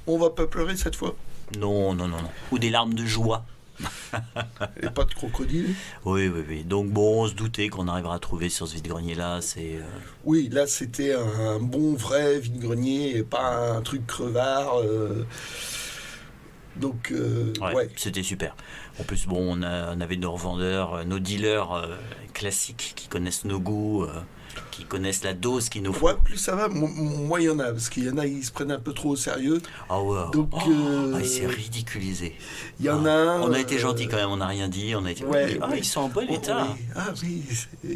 On va pas pleurer cette fois. Non, non, non, non. Ou des larmes de joie. Et pas de crocodile. Oui, oui, oui. Donc bon, on se doutait qu'on arrivera à trouver sur ce vide-grenier-là. Oui, là c'était un bon vrai vide-grenier et pas un truc crevard. Donc, Ouais, ouais. c'était super. En plus, bon, on avait nos revendeurs, nos dealers classiques qui connaissent nos goûts, qui connaissent la dose qu'il nous faut. Ouais, plus ça va, moins il y en a, parce qu'il y en a, ils se prennent un peu trop au sérieux. Ah ouais. Donc, Il s'est ridiculisé. il y en a un. On a été gentils quand même, on n'a rien dit. On a été. Ouais, ouais. Ils sont en bon état. Oui. Ah oui.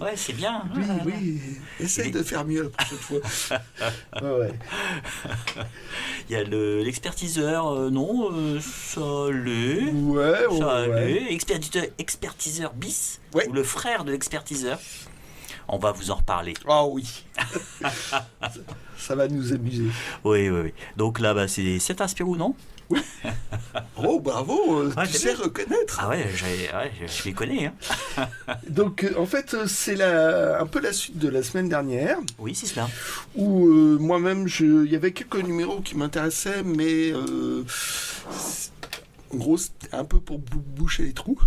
Ouais, c'est bien. Oui, Ah, là, là. oui. Essaye de faire mieux la prochaine fois. Ouais. Il y a l'expertiseur, non, ça allait. Ouais, Ça allait. ouais. Expertiseur bis, Ouais. ou le frère de l'expertiseur. On va vous en reparler. Ah oui. Ça va nous amuser. Oui, oui, oui. Donc là, bah, c'est un Spirou, non? Oh, bravo, Ouais, tu t'as sais vu reconnaître. Ah ouais, je les connais. Hein. Donc, en fait, c'est un peu la suite de la semaine dernière, Oui, c'est cela. où moi-même, il y avait quelques numéros qui m'intéressaient, mais en gros, c'était un peu pour boucher les trous.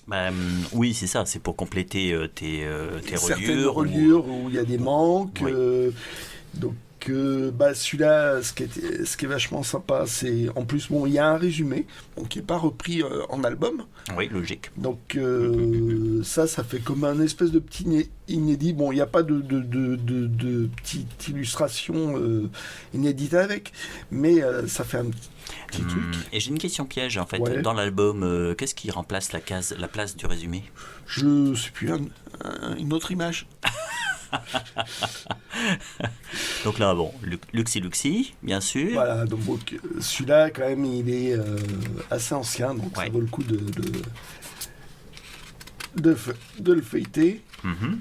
Bah, oui, c'est ça. C'est pour compléter tes Certaines reliures. reliures où il y a des manques. Oui. Donc, bah, celui-là, ce qui est vachement sympa, c'est en plus, bon, il y a un résumé, donc qui n'est pas repris en album. Oui, logique. Donc, ça fait comme un espèce de petit inédit. Bon, il n'y a pas de petite illustration inédite avec, mais ça fait un petit truc. Et j'ai une question piège en fait. Ouais. Dans l'album, qu'est-ce qui remplace la place du résumé? Je sais plus, une autre image. Donc là, bon, Luxi, bien sûr. Voilà, donc celui-là, quand même, il est assez ancien, donc Ouais. ça vaut le coup de le feuilleter. Mhm.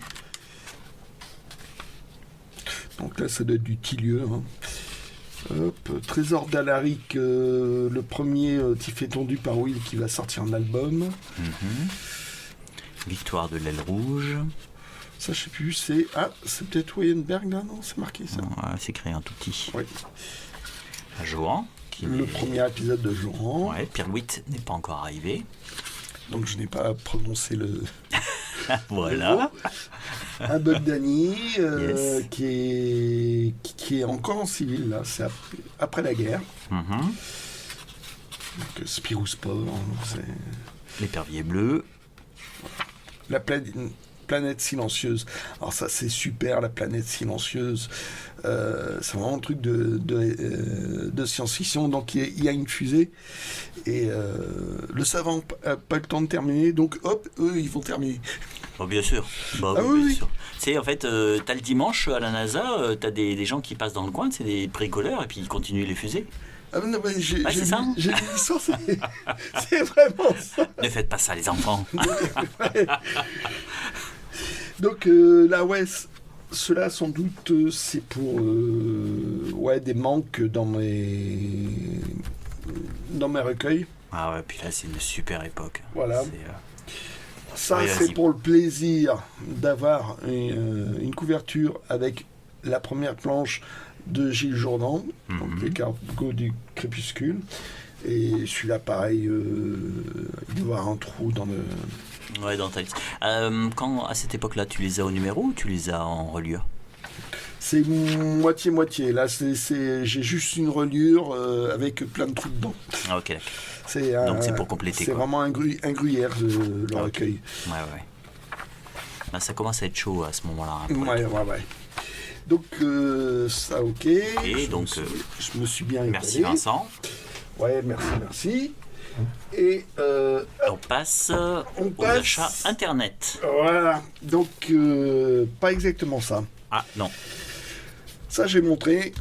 Donc là, ça doit être du Tilieu. Hein. Hop, Trésor d'Alaric, le premier tif étendu par Will qui va sortir en album. Mhm. Victoire de l'aile rouge. Ça, je sais plus, c'est peut-être Weyerberg là, non? C'est marqué ça. C'est créé un tout petit. Oui. Johan. Qui Le premier épisode de Joran. Ouais, Pirlouit n'est pas encore arrivé. Donc je n'ai pas prononcé le. Voilà. Un Bug Danny Yes. qui est encore en civil là, c'est après la guerre. Mhm. Donc Spirou Sport, hein, c'est L'épervier bleu. la planète silencieuse. Alors ça c'est super, la planète silencieuse. C'est vraiment un truc de science-fiction. Donc il y a une fusée et le savant n'a pas le temps de terminer. Donc hop, eux ils vont terminer. Oh, bien sûr. Bah, Ah oui, oui, bien oui. sûr. C'est en fait, t'as le dimanche à la NASA, t'as des gens qui passent dans le coin, c'est des bricoleurs, et puis ils continuent les fusées. Ah non, mais j'ai c'est ça. j'ai lu l'histoire, c'est vraiment ça. Ne faites pas ça, les enfants. Donc là, ouais, cela sans doute c'est pour des manques dans mes recueils. Ah ouais, puis là, c'est une super époque. Voilà. Ça, Ouais, c'est vas-y. pour le plaisir d'avoir une couverture avec la première planche de Gilles Jourdan, donc les cargos du crépuscule. Et celui-là, pareil, il doit avoir un trou dans le. Ouais, dans ta liste. Quand, à cette époque-là, tu les as au numéro ou tu les as en reliure? C'est moitié-moitié. Là, j'ai juste une reliure avec plein de trous dedans. Ah, ok, d'accord. Donc c'est pour compléter, C'est quoi. vraiment un gruyère, le Ah, ok. recueil. Ouais. Bah, ça commence à être chaud à ce moment-là. Hein, pour Ouais. Donc, ça, ok. Ok, donc, je me suis bien Merci étalé. Vincent. Ouais, merci. Et On passe on aux passe. achats internet. Voilà. Donc, pas exactement ça. Ah non. Ça, j'ai montré.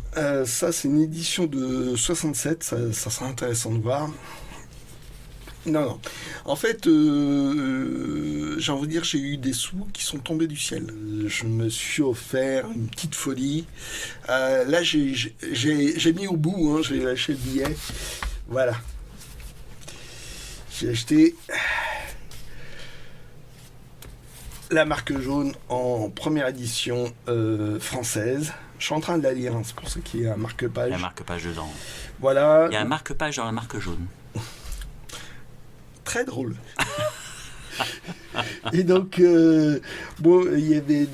Ça, c'est une édition de 67. Ça sera intéressant de voir. Non. En fait, j'ai envie de dire, j'ai eu des sous qui sont tombés du ciel. Je me suis offert une petite folie. Là, j'ai mis au bout. Hein, j'ai lâché le billet. Voilà. J'ai acheté la marque jaune en première édition française. Je suis en train de la lire, hein, c'est pour ça qu'il y a un marque-page. Il y a un marque-page dedans. Voilà. Il y a un marque-page dans la marque jaune. Très drôle. Et donc, bon, il y avait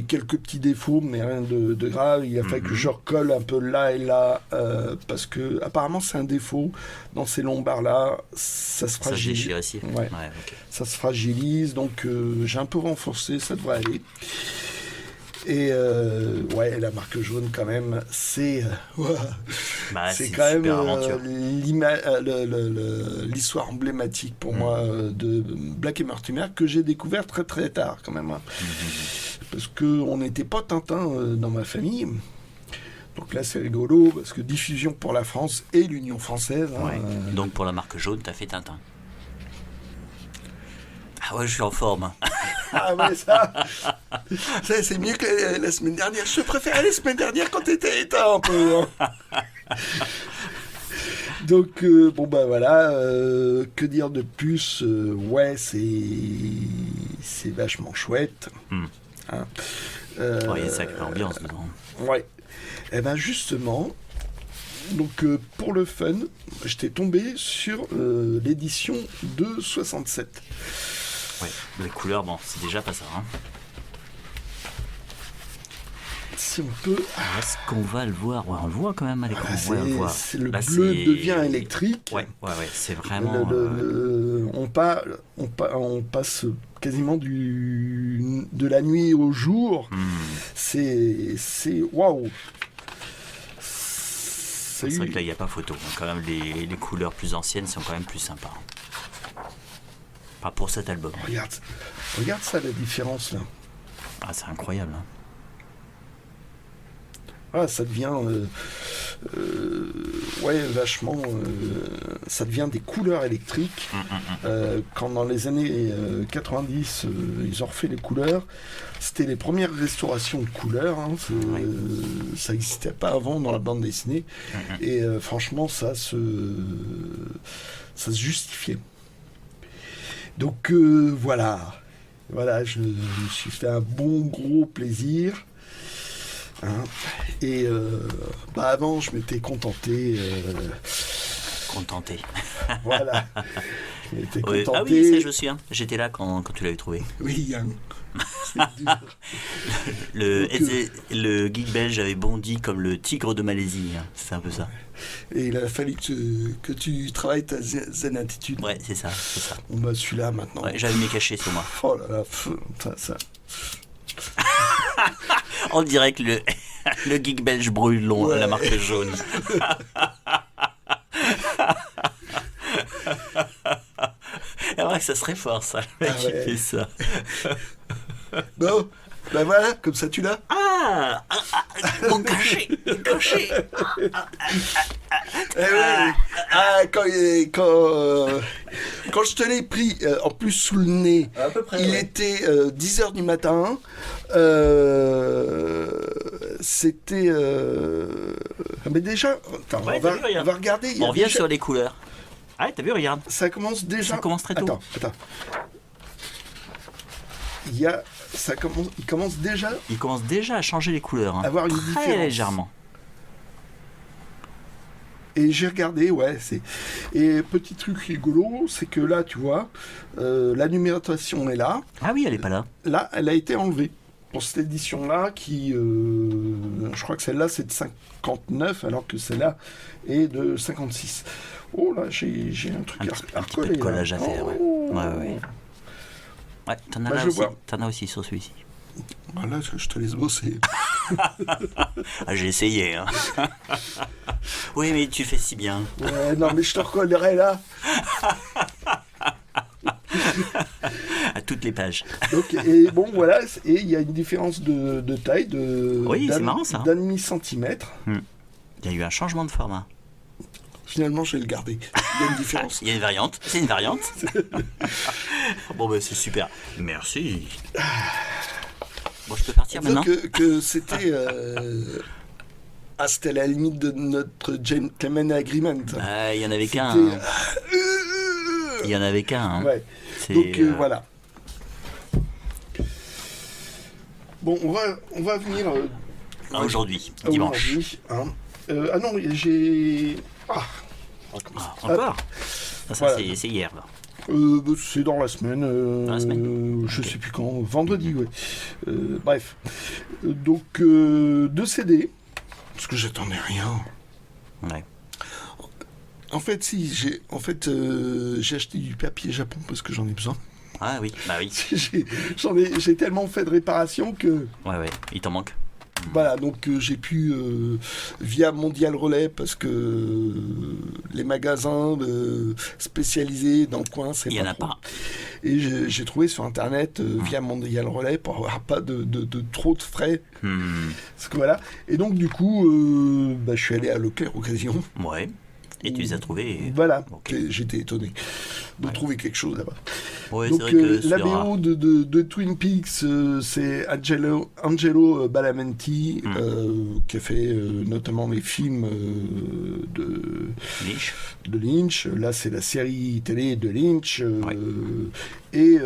quelques petits défauts, mais rien de grave. Il a fallu que je recolle un peu là et là, parce que apparemment c'est un défaut dans ces lombards-là. Ça se fragilise. Ça se déchire ici. Ouais. Ok. Ça se fragilise, donc j'ai un peu renforcé, ça devrait aller. Et ouais, la marque jaune quand même, c'est c'est quand même l'histoire emblématique pour moi de Black et Mortimer que j'ai découvert très très tard quand même, hein. Parce que on n'était pas Tintin dans ma famille. Donc là c'est rigolo parce que diffusion pour la France et l'Union française. Hein, ouais. Donc pour la marque jaune, t'as fait Tintin. Ah ouais, je suis en forme. Ah ouais, ça c'est mieux que la semaine dernière. Je préférais la semaine dernière quand t'étais éteint un peu. Hein. Donc, bon bah voilà, que dire de plus, ouais, c'est vachement chouette. Hein. Il y a une sacrée ambiance dedans. Ouais. Et ben justement, donc pour le fun, j'étais tombé sur l'édition de 67. Ouais, les couleurs, bon, c'est déjà pas ça. Hein. Si on peut. Est-ce qu'on va le voir? Ouais, on le voit quand même à l'écran. Le là, bleu devient électrique. Ouais, c'est vraiment. On passe quasiment de la nuit au jour. C'est waouh. C'est vrai que là, il n'y a pas photo. Quand même, les couleurs plus anciennes sont quand même plus sympas. Pas pour cet album. Regarde ça, la différence là. Ah, c'est incroyable. Hein. Ah, ça devient ouais, vachement ça devient des couleurs électriques. Quand dans les années 90 ils ont refait les couleurs, c'était les premières restaurations de couleurs, hein, ça n'existait pas avant dans la bande dessinée. Et franchement ça se justifiait. Donc voilà, je me suis fait un bon gros plaisir. Hein. Et avant, je m'étais contenté. Voilà. Je m'étais contenté. Ah oui, ça je me souviens. J'étais là quand tu l'avais trouvé. Oui, hein. Le geek belge avait bondi comme le tigre de Malaisie. Hein. C'est un peu ça. Et il a fallu que tu travailles ta zen attitude. Ouais, c'est ça. On va celui-là maintenant. Ouais, j'avais mes cachets sur moi. Oh là là, ça. On dirait que le geek belge brûle la marque jaune. C'est vrai que ça serait fort, ça, le mec qui fait ça. Bon, ben voilà, comme ça tu l'as. Mon cachet. Quand je te l'ai pris, en plus sous le nez, il était 10h du matin. C'était... Mais déjà, attends, on va regarder. On revient sur les couleurs. Ah, t'as vu, regarde. Ça commence déjà... Ça commence très tôt. Attends. Il commence déjà à changer les couleurs. Hein. Avoir une différence. Très légèrement. Et j'ai regardé, et petit truc rigolo, c'est que là, tu vois, la numérotation est là. Ah oui, elle est pas là. Là, elle a été enlevée. Pour cette édition-là, qui, je crois que celle-là, c'est de 59, alors que celle-là est de 56. Oh là, j'ai un truc à recoller. Un petit peu de collage à faire, ouais. Ouais, t'en as aussi sur celui-ci. Voilà, je te laisse bosser. J'ai essayé. Hein. Oui, mais tu fais si bien. Ouais, non, mais je te recollerai là. À toutes les pages. Donc, et bon, voilà, et il y a une différence de taille c'est marrant, ça. d'un demi-centimètre. Il y a eu un changement de format. Finalement, je vais le garder. Il y a une différence. Il y a une variante. C'est une variante. Bon, ben c'est super. Merci. Bon, je peux partir maintenant. Que c'était... c'était la limite de notre gentleman agreement. Il y en avait qu'un. Il y en avait qu'un. Hein. Ouais. Donc voilà. Bon, on va venir aujourd'hui, dimanche. Aujourd'hui, hein. Ah non, j'ai... Encore ça, Voilà. c'est hier, là. C'est dans la semaine. Dans la semaine Je Ok. sais plus quand. Vendredi, ouais. Bref. Donc, 2 CD. Parce que j'attendais rien. Ouais. En fait, si, j'ai acheté du papier Japon parce que j'en ai besoin. Ah oui, bah oui. J'ai tellement fait de réparation que... Ouais, il t'en manque. Voilà, donc j'ai pu, via Mondial Relais, parce que les magasins spécialisés dans le coin, c'est Il y en pas a trop. pas. Et j'ai trouvé sur Internet, via Mondial Relais, pour avoir pas de trop de frais. Hmm, Parce que voilà. Et donc, du coup, je suis allé à Leclerc Occasion. Ouais. Et tu les as trouvés. Voilà, Ok. j'étais étonné de trouver quelque chose là-bas. Ouais, c'est Donc vrai que la sur... BO de Twin Peaks, c'est Angelo Badalamenti, qui a fait notamment les films Niche. de Lynch. Là, c'est la série télé de Lynch. Ouais. Et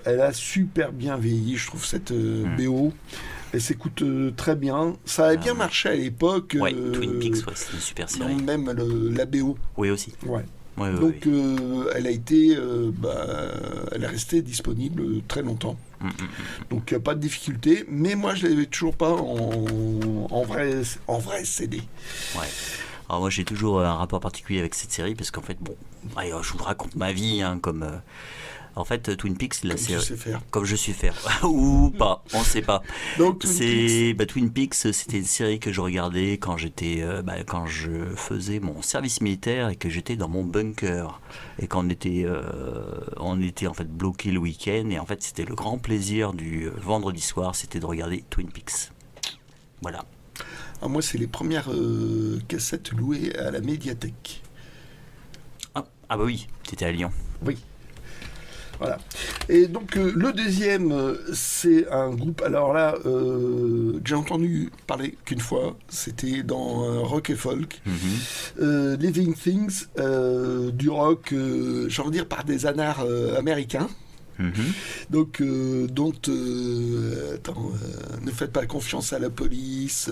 elle a super bien vieilli, je trouve, cette BO. Elle s'écoute très bien. Ça a bien marché à l'époque. Ouais, Twin Peaks, ouais, c'est une super série. Donc même la BO. Oui, aussi. Ouais. Ouais, ouais, Donc ouais. elle a été, elle est restée disponible très longtemps. Donc pas de difficulté. Mais moi je l'avais toujours pas en vrai CD. Ouais. Alors moi j'ai toujours un rapport particulier avec cette série parce qu'en fait, bon, allez, je vous raconte ma vie, hein, comme... en fait, Twin Peaks, c'est la Comme tu série... sais faire. Comme je suis faire. Ou pas, on sait pas. Donc Twin Peaks, c'était une série que je regardais quand quand je faisais mon service militaire et que j'étais dans mon bunker et qu'on était en fait bloqué le week-end et en fait c'était le grand plaisir du vendredi soir, c'était de regarder Twin Peaks. Voilà. Ah, moi c'est les premières cassettes louées à la médiathèque. Ah bah oui, t'étais à Lyon. Oui. Voilà. Et donc le deuxième, c'est un groupe, alors là, que j'ai entendu parler qu'une fois, c'était dans Rock et Folk, Living Things, du rock, j'ai envie de dire par des anards américains. Donc, ne faites pas confiance à la police,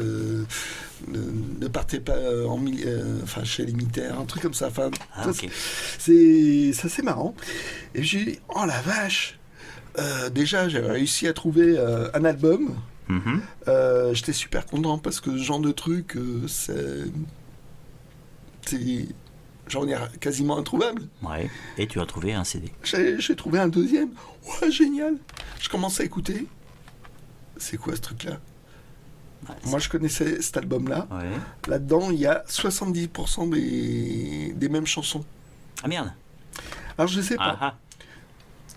ne partez pas chez les militaires, un truc comme ça. Enfin, Ah, ok. c'est marrant. Et j'ai dit, oh la vache, déjà j'ai réussi à trouver un album. J'étais super content parce que ce genre de truc, c'est j'en ai quasiment introuvable. Ouais. Et tu as trouvé un CD. J'ai trouvé un deuxième. Ouais, génial. Je commence à écouter. C'est quoi ce truc-là? Ouais, Moi, je connaissais cet album-là. Ouais. Là-dedans, il y a 70% des mêmes chansons. Ah merde. Alors, je sais pas. Ah ah.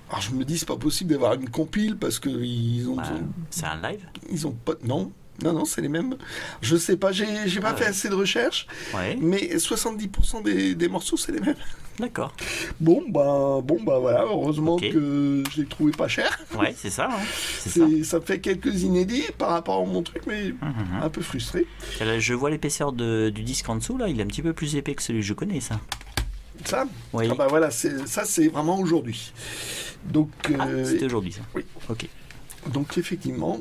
Alors, je me dis, c'est pas possible d'avoir une compile parce que ils ont, Bah, c'est un live. ils ont pas. Non. Non, c'est les mêmes. Je sais pas, j'ai pas fait assez de recherches, Ouais. mais 70% des morceaux, c'est les mêmes. D'accord. Bon, bah voilà, heureusement Ok. que je l'ai trouvé pas cher. Ouais, c'est ça. Hein. C'est ça. Ça fait quelques inédits par rapport à mon truc, mais un peu frustré. Là, je vois l'épaisseur du disque en dessous, là, il est un petit peu plus épais que celui que je connais, ça. Ça Oui. Ah bah voilà, ça c'est vraiment aujourd'hui. Donc, C'était aujourd'hui, ça. oui. Ok. donc effectivement,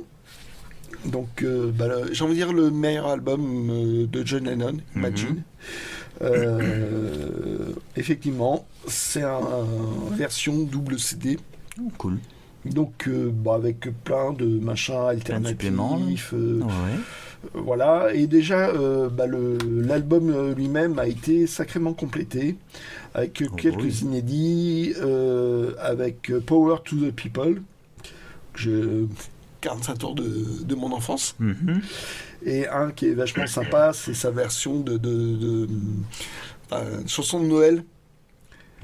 j'ai envie de dire le meilleur album de John Lennon, Imagine. Effectivement, c'est une version double CD. Oh, cool. Donc, avec plein de machins Plein de suppléments, là. alternatifs. Ouais. Voilà, et déjà, l'album lui-même a été sacrément complété, avec quelques oui. inédits, avec Power to the People, 45 tours de mon enfance, et un qui est vachement sympa, c'est sa version de chanson de Noël.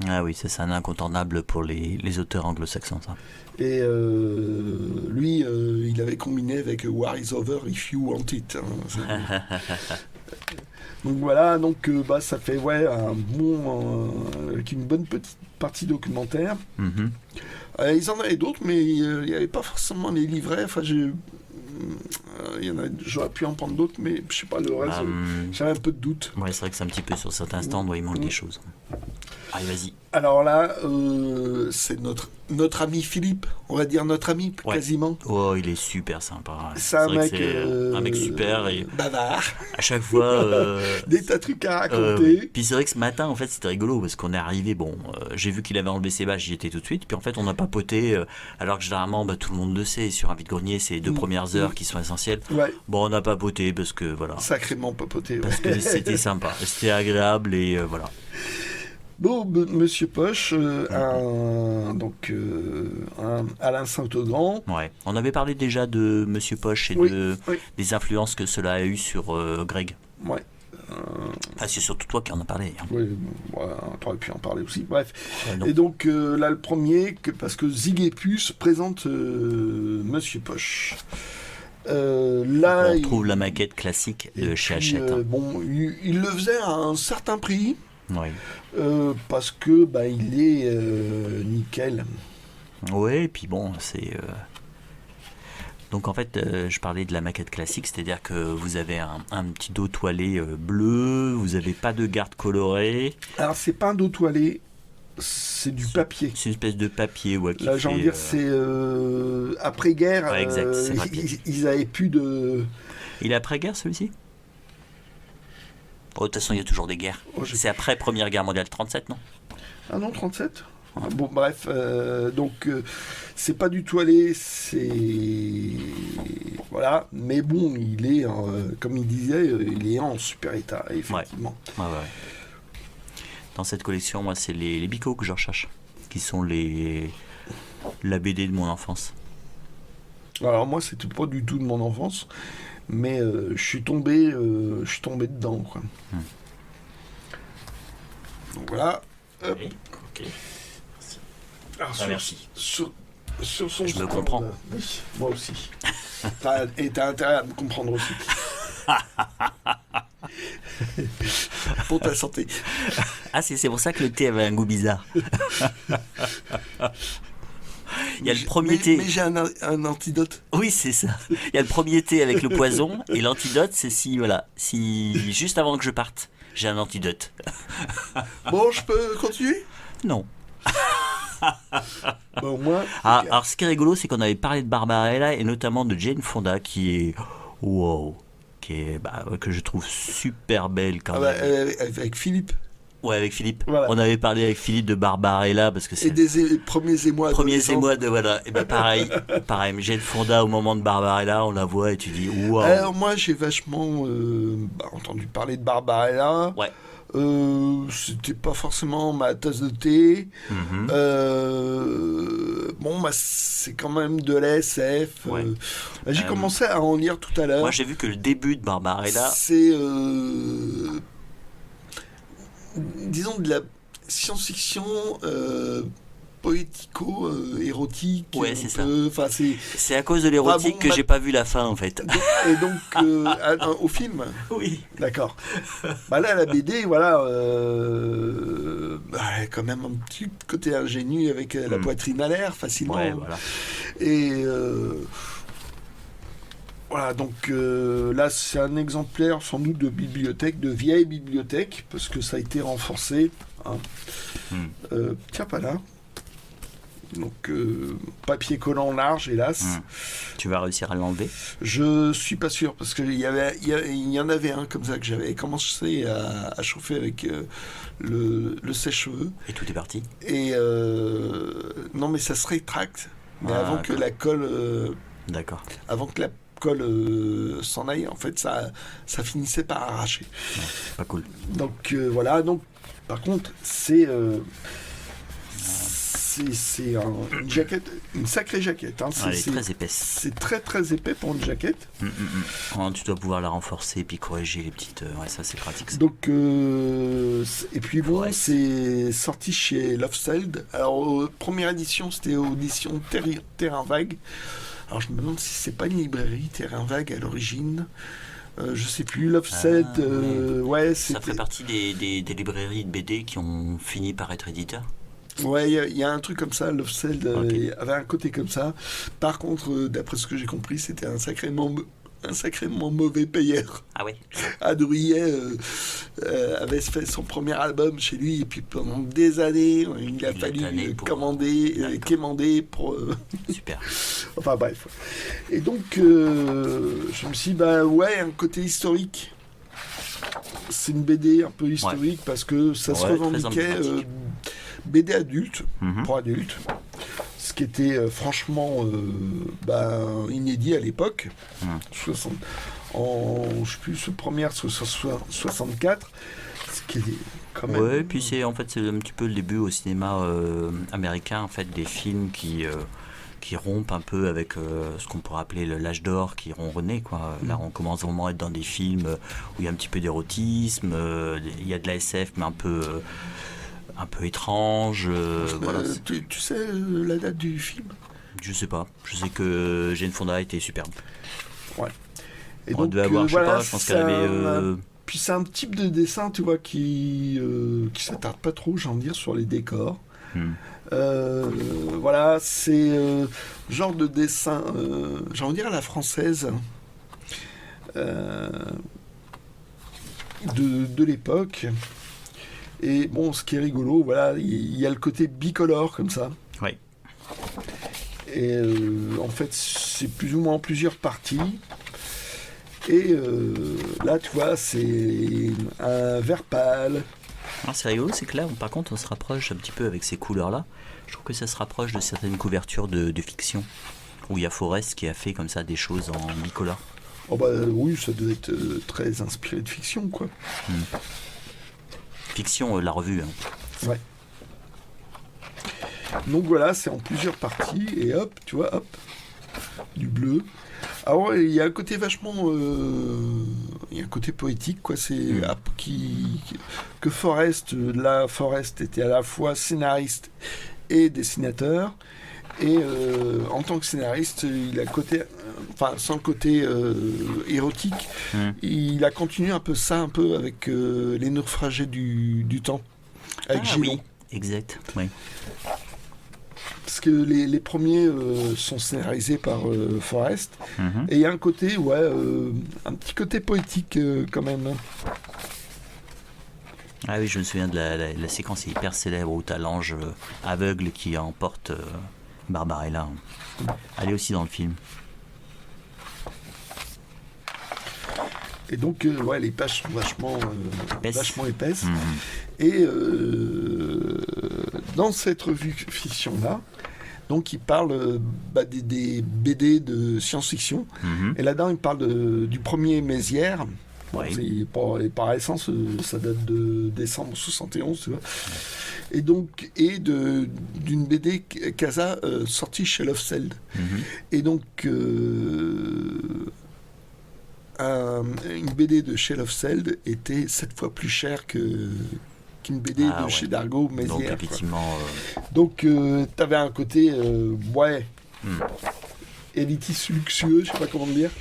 Ah oui, ça, c'est un incontournable pour les auteurs anglo-saxons, ça. Et lui, il avait combiné avec War is Over If You Want It. Donc voilà, ça fait un bon, avec une bonne petite partie documentaire. Ils en avaient d'autres, mais il n'y avait pas forcément les livrets. Enfin, j'aurais pu en prendre d'autres, mais je sais pas, le reste, j'avais un peu de doute. Ouais, c'est vrai que c'est un petit peu sur certains stands où il manque des choses. Allez, vas-y. Alors là, c'est notre ami Philippe, on va dire notre ami quasiment. Oh, il est super sympa. C'est un vrai mec, que c'est un mec super et bavard, à chaque fois. des tas de trucs à raconter. Puis c'est vrai que ce matin, en fait, c'était rigolo parce qu'on est arrivé. Bon, j'ai vu qu'il avait enlevé ses bâches, j'y étais tout de suite. Puis en fait, on a papoté. Alors que généralement, tout le monde le sait, sur un vide-grenier, c'est les 2 premières heures qui sont essentielles. Ouais, Bon, on a papoté parce que voilà. sacrément papoté. Parce que c'était sympa, c'était agréable et voilà. Bon, Monsieur Poche, Alain Saint-Audran. Ouais. On avait parlé déjà de Monsieur Poche et Oui, des influences que cela a eu sur Greg. ouais. Enfin, c'est surtout toi qui en as parlé. Hein. Oui, t'aurais pu en parler aussi. Bref. Non. Et donc là, le premier, parce que Zig et Puce présente Monsieur Poche. Là, On trouve la maquette classique de chez Hachette. Hein. Bon, il le faisait à un certain prix. Oui. Parce que il est nickel. Ouais, et puis bon, c'est. Donc en fait, je parlais de la maquette classique, c'est-à-dire que vous avez un petit dos toilé bleu, vous n'avez pas de garde colorée. Alors c'est pas un dos toilé, c'est du papier. C'est une espèce de papier, ouais. Là, j'ai envie de dire, c'est après-guerre. Ouais, exact, c'est papier. Ils avaient plus de. Il est après-guerre celui-ci ? Oh, de toute façon, il y a toujours des guerres. C'est après Première Guerre mondiale, 37, non ? Ah non, 37 ? Bon, bref, donc c'est pas du toilé, c'est. Voilà, mais bon, il est, comme il disait, il est en super état, effectivement. Ouais. Dans cette collection, moi, c'est les bicots que je recherche, qui sont la BD de mon enfance. Alors, moi, c'était pas du tout de mon enfance, mais je suis tombé dedans, quoi. Donc voilà. Hop. Ok. Alors, merci. Sur son Je me stand, comprends. Oui, moi aussi. Et t'as intérêt à me comprendre aussi. Pour ta santé. Ah, c'est pour ça que le thé avait un goût bizarre. Il y a le premier thé. Mais j'ai un antidote. Oui, c'est ça. Il y a le premier thé avec le poison et l'antidote, c'est si juste avant que je parte, j'ai un antidote. Bon, je peux continuer ? Non. Bon, moi. Alors, ce qui est rigolo, c'est qu'on avait parlé de Barbarella et notamment de Jane Fonda, qui est que je trouve super belle quand même. Avec Philippe. Ouais, avec Philippe. Voilà. On avait parlé avec Philippe de Barbarella parce que c'est. Et des premiers émois. De voilà. Et pareil. Jane Fonda au moment de Barbarella, on la voit et tu dis waouh. Alors moi, j'ai vachement entendu parler de Barbarella. Ouais. C'était pas forcément ma tasse de thé. C'est quand même de la SF. Ouais. J'ai commencé à en lire tout à l'heure. Moi, j'ai vu que le début de Barbarella. C'est. Disons de la science-fiction poético-érotique. Ouais, c'est ça. Enfin, c'est à cause de l'érotique que j'ai pas vu la fin en fait. Et donc, au film. Oui. D'accord. Là, la BD, voilà, quand même un petit côté ingénu avec la poitrine à l'air, facilement. Ouais, voilà. Et voilà, donc là, c'est un exemplaire sans doute de bibliothèque, de vieille bibliothèque, parce que ça a été renforcé. Hein. Tiens, pas là. Donc, papier collant large, hélas. Tu vas réussir à l'enlever ? Je suis pas sûr, parce qu'il y en avait un comme ça que j'avais commencé à chauffer avec le sèche-cheveux. Et tout est parti ? Et non, mais ça se rétracte. Mais avant que la colle... D'accord. Avant que la colle s'en aille, en fait, ça finissait par arracher. Ouais, pas cool. Donc, voilà. Donc, par contre, c'est une jaquette, une sacrée jaquette. Hein. Elle est très épaisse. C'est très très épais pour une jaquette. Tu dois pouvoir la renforcer et puis corriger les petites. Ouais, ça c'est pratique. Ça. Donc, et puis bon, c'est sorti chez Lovefield. Alors, première édition, c'était audition Terrain Vague. Alors, je me demande si c'est pas une librairie Terrain Vague à l'origine. Je sais plus, Lovefield. Ouais, ça fait partie des librairies de BD qui ont fini par être éditeurs. Ouais, il y a un truc comme ça, Lovefield avait un côté comme ça. Par contre, d'après ce que j'ai compris, c'était un sacrément un sacrément mauvais payeur. Ah ouais. Adouillet avait fait son premier album chez lui et puis pendant des années il a fallu quémander pour Super. enfin bref. Et donc je me suis dit un côté historique. C'est une BD un peu historique parce que ça se revendiquait BD adulte pour adultes, ce qui était franchement inédit à l'époque. 60 je sais plus, première 64, ce qui est quand même... Ouais, puis c'est un petit peu le début au cinéma américain, en fait, des films qui rompent un peu avec ce qu'on pourrait appeler l'âge d'or, qui renaît, quoi. Là, on commence vraiment à être dans des films où il y a un petit peu d'érotisme, il y a de la SF, mais un peu étrange. Voilà. Tu sais la date du film? Je sais pas. Je sais que Jane Fonda était superbe. Ouais. Et On donc, devait avoir, je sais pas, je pense qu'elle avait... Puis c'est un type de dessin, tu vois, qui s'attarde pas trop, j'ai envie de dire, sur les décors. Voilà, c'est genre de dessin, j'ai envie de dire à la française, de l'époque. Et bon, ce qui est rigolo, voilà, il y a le côté bicolore comme ça. Oui. Et en fait, c'est plus ou moins en plusieurs parties. Et là, tu vois, c'est un vert pâle. Alors, c'est rigolo, c'est que là, par contre, on se rapproche un petit peu avec ces couleurs-là. Je trouve que ça se rapproche de certaines couvertures de fiction, où il y a Forrest qui a fait comme ça des choses en bicolore. Oh oui, ça doit être très inspiré de fiction, quoi. Fiction, la revue. Hein. Ouais. Donc voilà, c'est en plusieurs parties, et hop, tu vois, hop, du bleu. Alors il y a un côté vachement, il y a un côté poétique, quoi. C'est que Forrest était à la fois scénariste et dessinateur, et en tant que scénariste, il a sans le côté érotique, il a continué un peu ça, un peu avec les naufragés du temps, avec Gillon. Oui, exact. Oui. Parce que les premiers sont scénarisés par Forrest. Et il y a un côté, un petit côté poétique quand même. Ah oui, je me souviens de la séquence hyper célèbre où t'as l'ange aveugle qui emporte Barbarella. Elle est aussi dans le film. Et donc, les pages sont vachement épaisses. Et dans cette revue fiction-là, donc il parle des BD de science-fiction. Et là-dedans, il parle du premier Mézières. Et par essence, ça date de décembre 71, tu vois. Et donc, d'une BD Casa sortie chez Lofseld. Et donc, une BD de chez Lofseld était 7 fois plus chère qu'une BD chez Dargaud Mézières. Donc, effectivement... Donc, t'avais un côté, élitiste luxueux, je sais pas comment dire.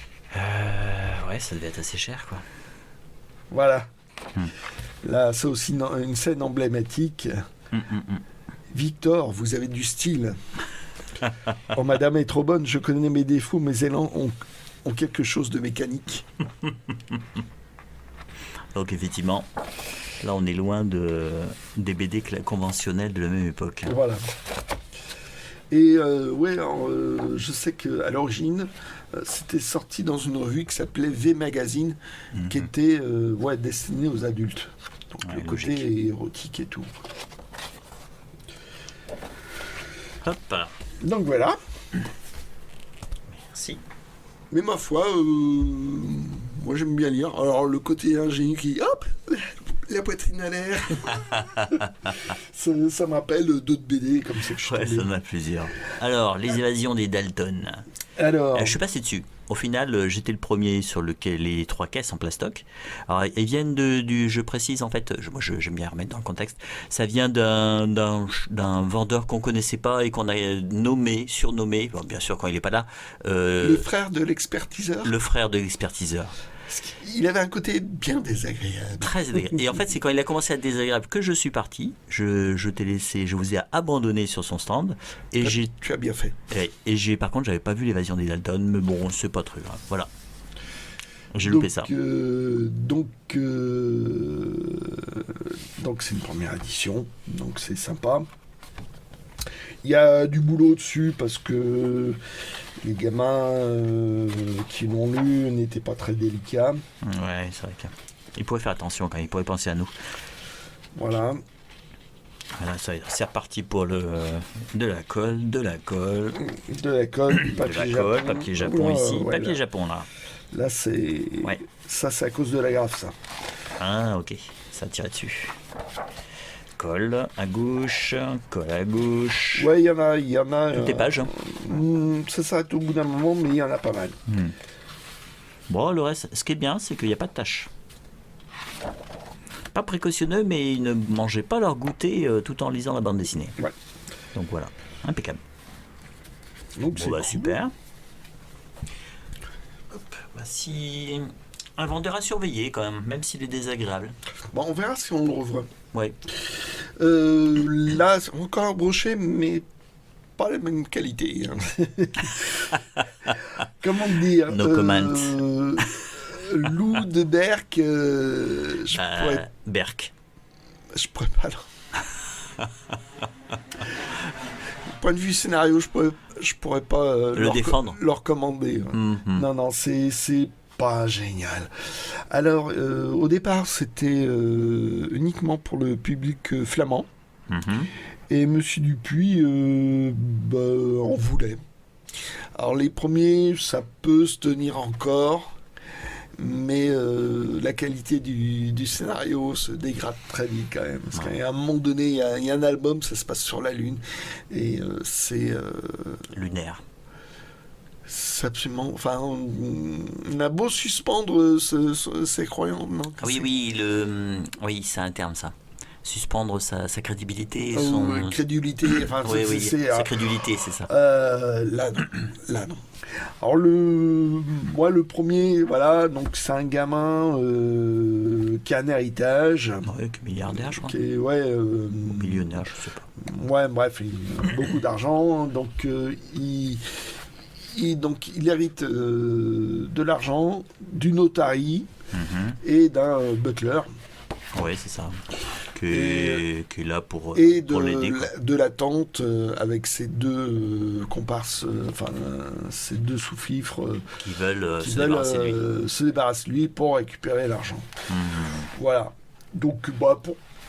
Ouais, ça devait être assez cher, quoi. Voilà. Là, c'est aussi une scène emblématique. Victor, vous avez du style. Oh, madame est trop bonne, je connais mes défauts, mes élans ont quelque chose de mécanique. Donc, effectivement, là, on est loin des BD conventionnels de la même époque. Voilà. Et je sais qu'à l'origine, c'était sorti dans une revue qui s'appelait V Magazine, qui était destinée aux adultes. Donc le côté érotique et tout. Hop. Donc voilà. Merci. Mais ma foi, moi j'aime bien lire. Alors le côté ingénieux qui, hop, la poitrine à l'air. ça m'appelle d'autres BD comme ça que je ça en a plusieurs. Alors, les évasions des Dalton. Alors, je suis passé dessus. Au final, j'étais le premier sur les 3 caisses en plastoc. Alors, elles viennent je précise en fait, moi j'aime bien remettre dans le contexte, ça vient d'un vendeur qu'on connaissait pas et qu'on a surnommé, bon, bien sûr quand il n'est pas là. Le frère de l'expertiseur. Le frère de l'expertiseur. Il avait un côté bien désagréable. Très désagréable. Et en fait, c'est quand il a commencé à être désagréable que je suis parti. Je t'ai laissé, je vous ai abandonné sur son stand. Et tu as bien fait. Par contre, j'avais pas vu l'évasion des Dalton, mais bon, c'est pas très grave. Voilà. J'ai loupé ça. Donc c'est une première édition, donc c'est sympa. Il y a du boulot dessus parce que les gamins qui l'ont lu n'étaient pas très délicats. Ouais, c'est vrai qu'ils pourraient faire attention quand même, ils pourraient penser à nous. Voilà. Voilà, ça, c'est reparti pour de la colle, papier Japon ici, ouais, papier là. Japon là. Là, c'est... Ouais. Ça, c'est à cause de la graffe, ça. Ah, ok, ça tire dessus. Colle à gauche, colle à gauche. Ouais, il y en a... Toutes les pages. Hein. Ça s'arrête au bout d'un moment, mais il y en a pas mal. Bon, le reste, ce qui est bien, c'est qu'il n'y a pas de taches. Pas précautionneux, mais ils ne mangeaient pas leur goûter tout en lisant la bande dessinée. Ouais. Donc voilà, impeccable. Donc, Bon, c'est bah cool. super. Hop, voici un vendeur à surveiller quand même s'il est désagréable. Bon, on verra si on le revoit. Ouais. Là, c'est encore un brochet, mais pas la même qualité. Hein. Comment dire No comment. Lou de Berck, je Berk. pourrais pas. Point de vue scénario, je pourrais pas défendre. le recommander. Hein. Non, c'est pas génial. Alors, au départ, c'était uniquement pour le public flamand. Et Monsieur Dupuis en voulait. Alors, les premiers, ça peut se tenir encore. Mais la qualité du scénario se dégrade très vite quand même. Parce qu'à un moment donné, il y a un album, ça se passe sur la Lune. Et c'est... Lunaire. C'est absolument... Enfin, on a beau suspendre ses croyances. Non, Oui, c'est un terme ça. Suspendre sa crédibilité. Crédulité. Enfin, oui, sa crédulité, c'est ça. Là, non. Alors, le premier, voilà, donc c'est un gamin qui a un héritage. Ouais, qui est milliardaire, je crois. Qui est, ou millionnaire, je sais pas. Ouais, bref, il a beaucoup d'argent. Donc, il hérite de l'argent, d'une otarie et d'un butler. Oui, c'est ça. Qui est là pour l'aider. De la tante avec ses deux comparses, ses deux sous-fifres qui veulent se débarrasser de lui pour récupérer l'argent. Voilà. Donc,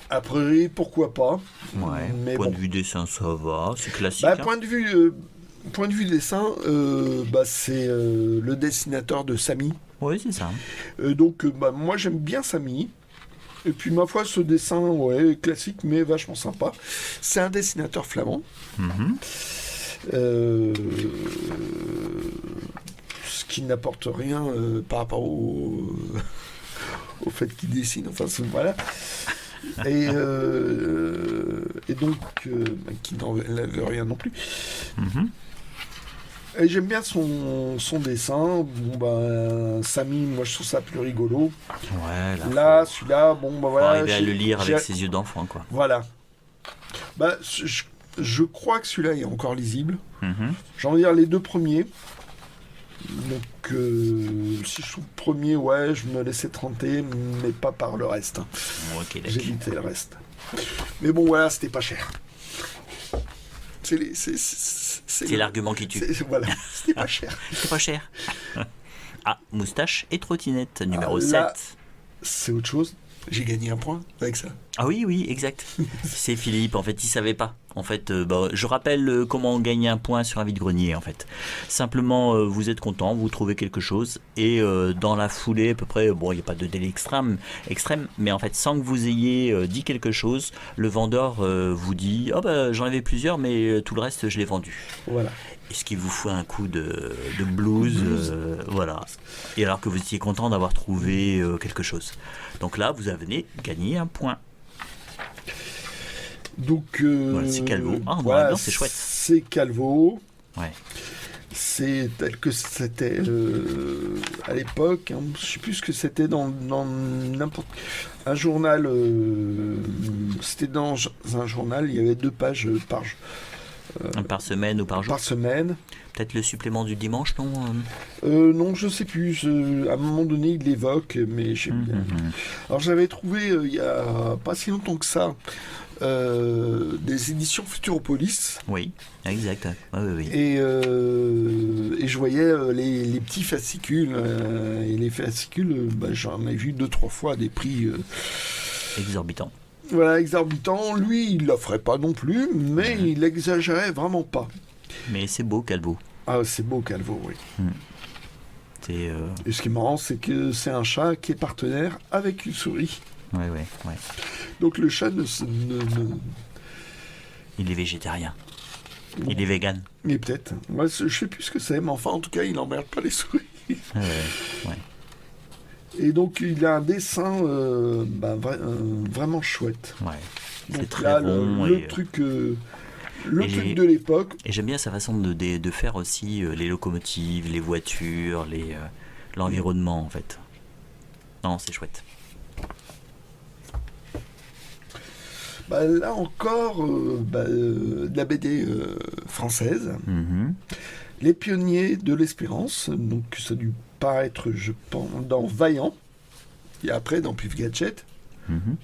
a priori, pourquoi pas. Ouais. Mais point de vue dessin, ça va. C'est classique. Point de vue dessin, c'est le dessinateur de Samy. Oui, c'est ça. Donc, moi, j'aime bien Samy. Et puis, ma foi, ce dessin, classique, mais vachement sympa. C'est un dessinateur flamand. Ce qui n'apporte rien par rapport au fait qu'il dessine. Enfin, voilà. Et donc, qui n'en veut rien non plus. Et j'aime bien son dessin. Samy, moi je trouve ça plus rigolo. Ouais, là celui-là, voilà. Arriver à le lire avec ses yeux d'enfant, quoi. Voilà. Je crois que celui-là est encore lisible. J'ai envie de dire les deux premiers. Donc, si je trouve le premier, je me laissais tenter, mais pas par le reste. Okay, j'évitais le reste. Mais bon, voilà, c'était pas cher. C'est l'argument qui tue. Voilà, c'était pas cher. C'était pas cher. Ah, moustache et trottinette, numéro 7. C'est autre chose. J'ai gagné un point avec ça. Ah oui, exact. C'est Philippe, en fait, il savait pas. En fait, je rappelle comment gagner un point sur un vide-grenier, en fait. Simplement, vous êtes content, vous trouvez quelque chose, et dans la foulée, à peu près, il n'y a pas de délai extrême, mais en fait, sans que vous ayez dit quelque chose, le vendeur vous dit « j'en avais plusieurs, mais tout le reste, je l'ai vendu. » Voilà. Et ce qui vous fout un coup de blues, voilà. Et alors que vous étiez content d'avoir trouvé quelque chose. Donc là, vous avez gagné un point. Donc, voilà, c'est Calvo. Voilà, c'est chouette. C'est Calvo. Ouais. C'est tel que c'était à l'époque. Je ne sais plus ce que c'était dans n'importe un journal. C'était dans un journal. Il y avait 2 pages Par semaine ou par jour? par semaine. Peut-être le supplément du dimanche, non? Non, je sais plus. À un moment donné, il l'évoque, mais j'ai bien. Alors j'avais trouvé il y a pas si longtemps que ça des éditions Futuropolis. Oui, exact. Oui, oui, oui. Et je voyais les petits fascicules. Et les fascicules, j'en ai vu 2-3 fois à des prix Exorbitant. voilà, exorbitants. Lui, il l'offrait pas non plus, mais il exagérait vraiment pas. Mais c'est beau, Calvo. Ah, c'est beau, Calvo, oui. C'est... Et ce qui est marrant, c'est que c'est un chat qui est partenaire avec une souris. Ouais, ouais, ouais. Donc le chat ne... Il est végétarien. Il est vegan. Mais peut-être. Moi, je sais plus ce que c'est, mais enfin, en tout cas, il n'emmerde pas les souris. Ouais. Et donc, il a un dessin vraiment chouette. Ouais. C'est Donc très là, bon. le truc, le et truc de l'époque. Et j'aime bien sa façon de faire aussi les locomotives, les voitures, l'environnement, en fait. Non, c'est chouette. Là encore, de la BD française. Mhm. Les pionniers de l'espérance. Donc, ça a dû paraître, je pense, dans Vaillant. Et après, dans Pif Gadget. Mhm.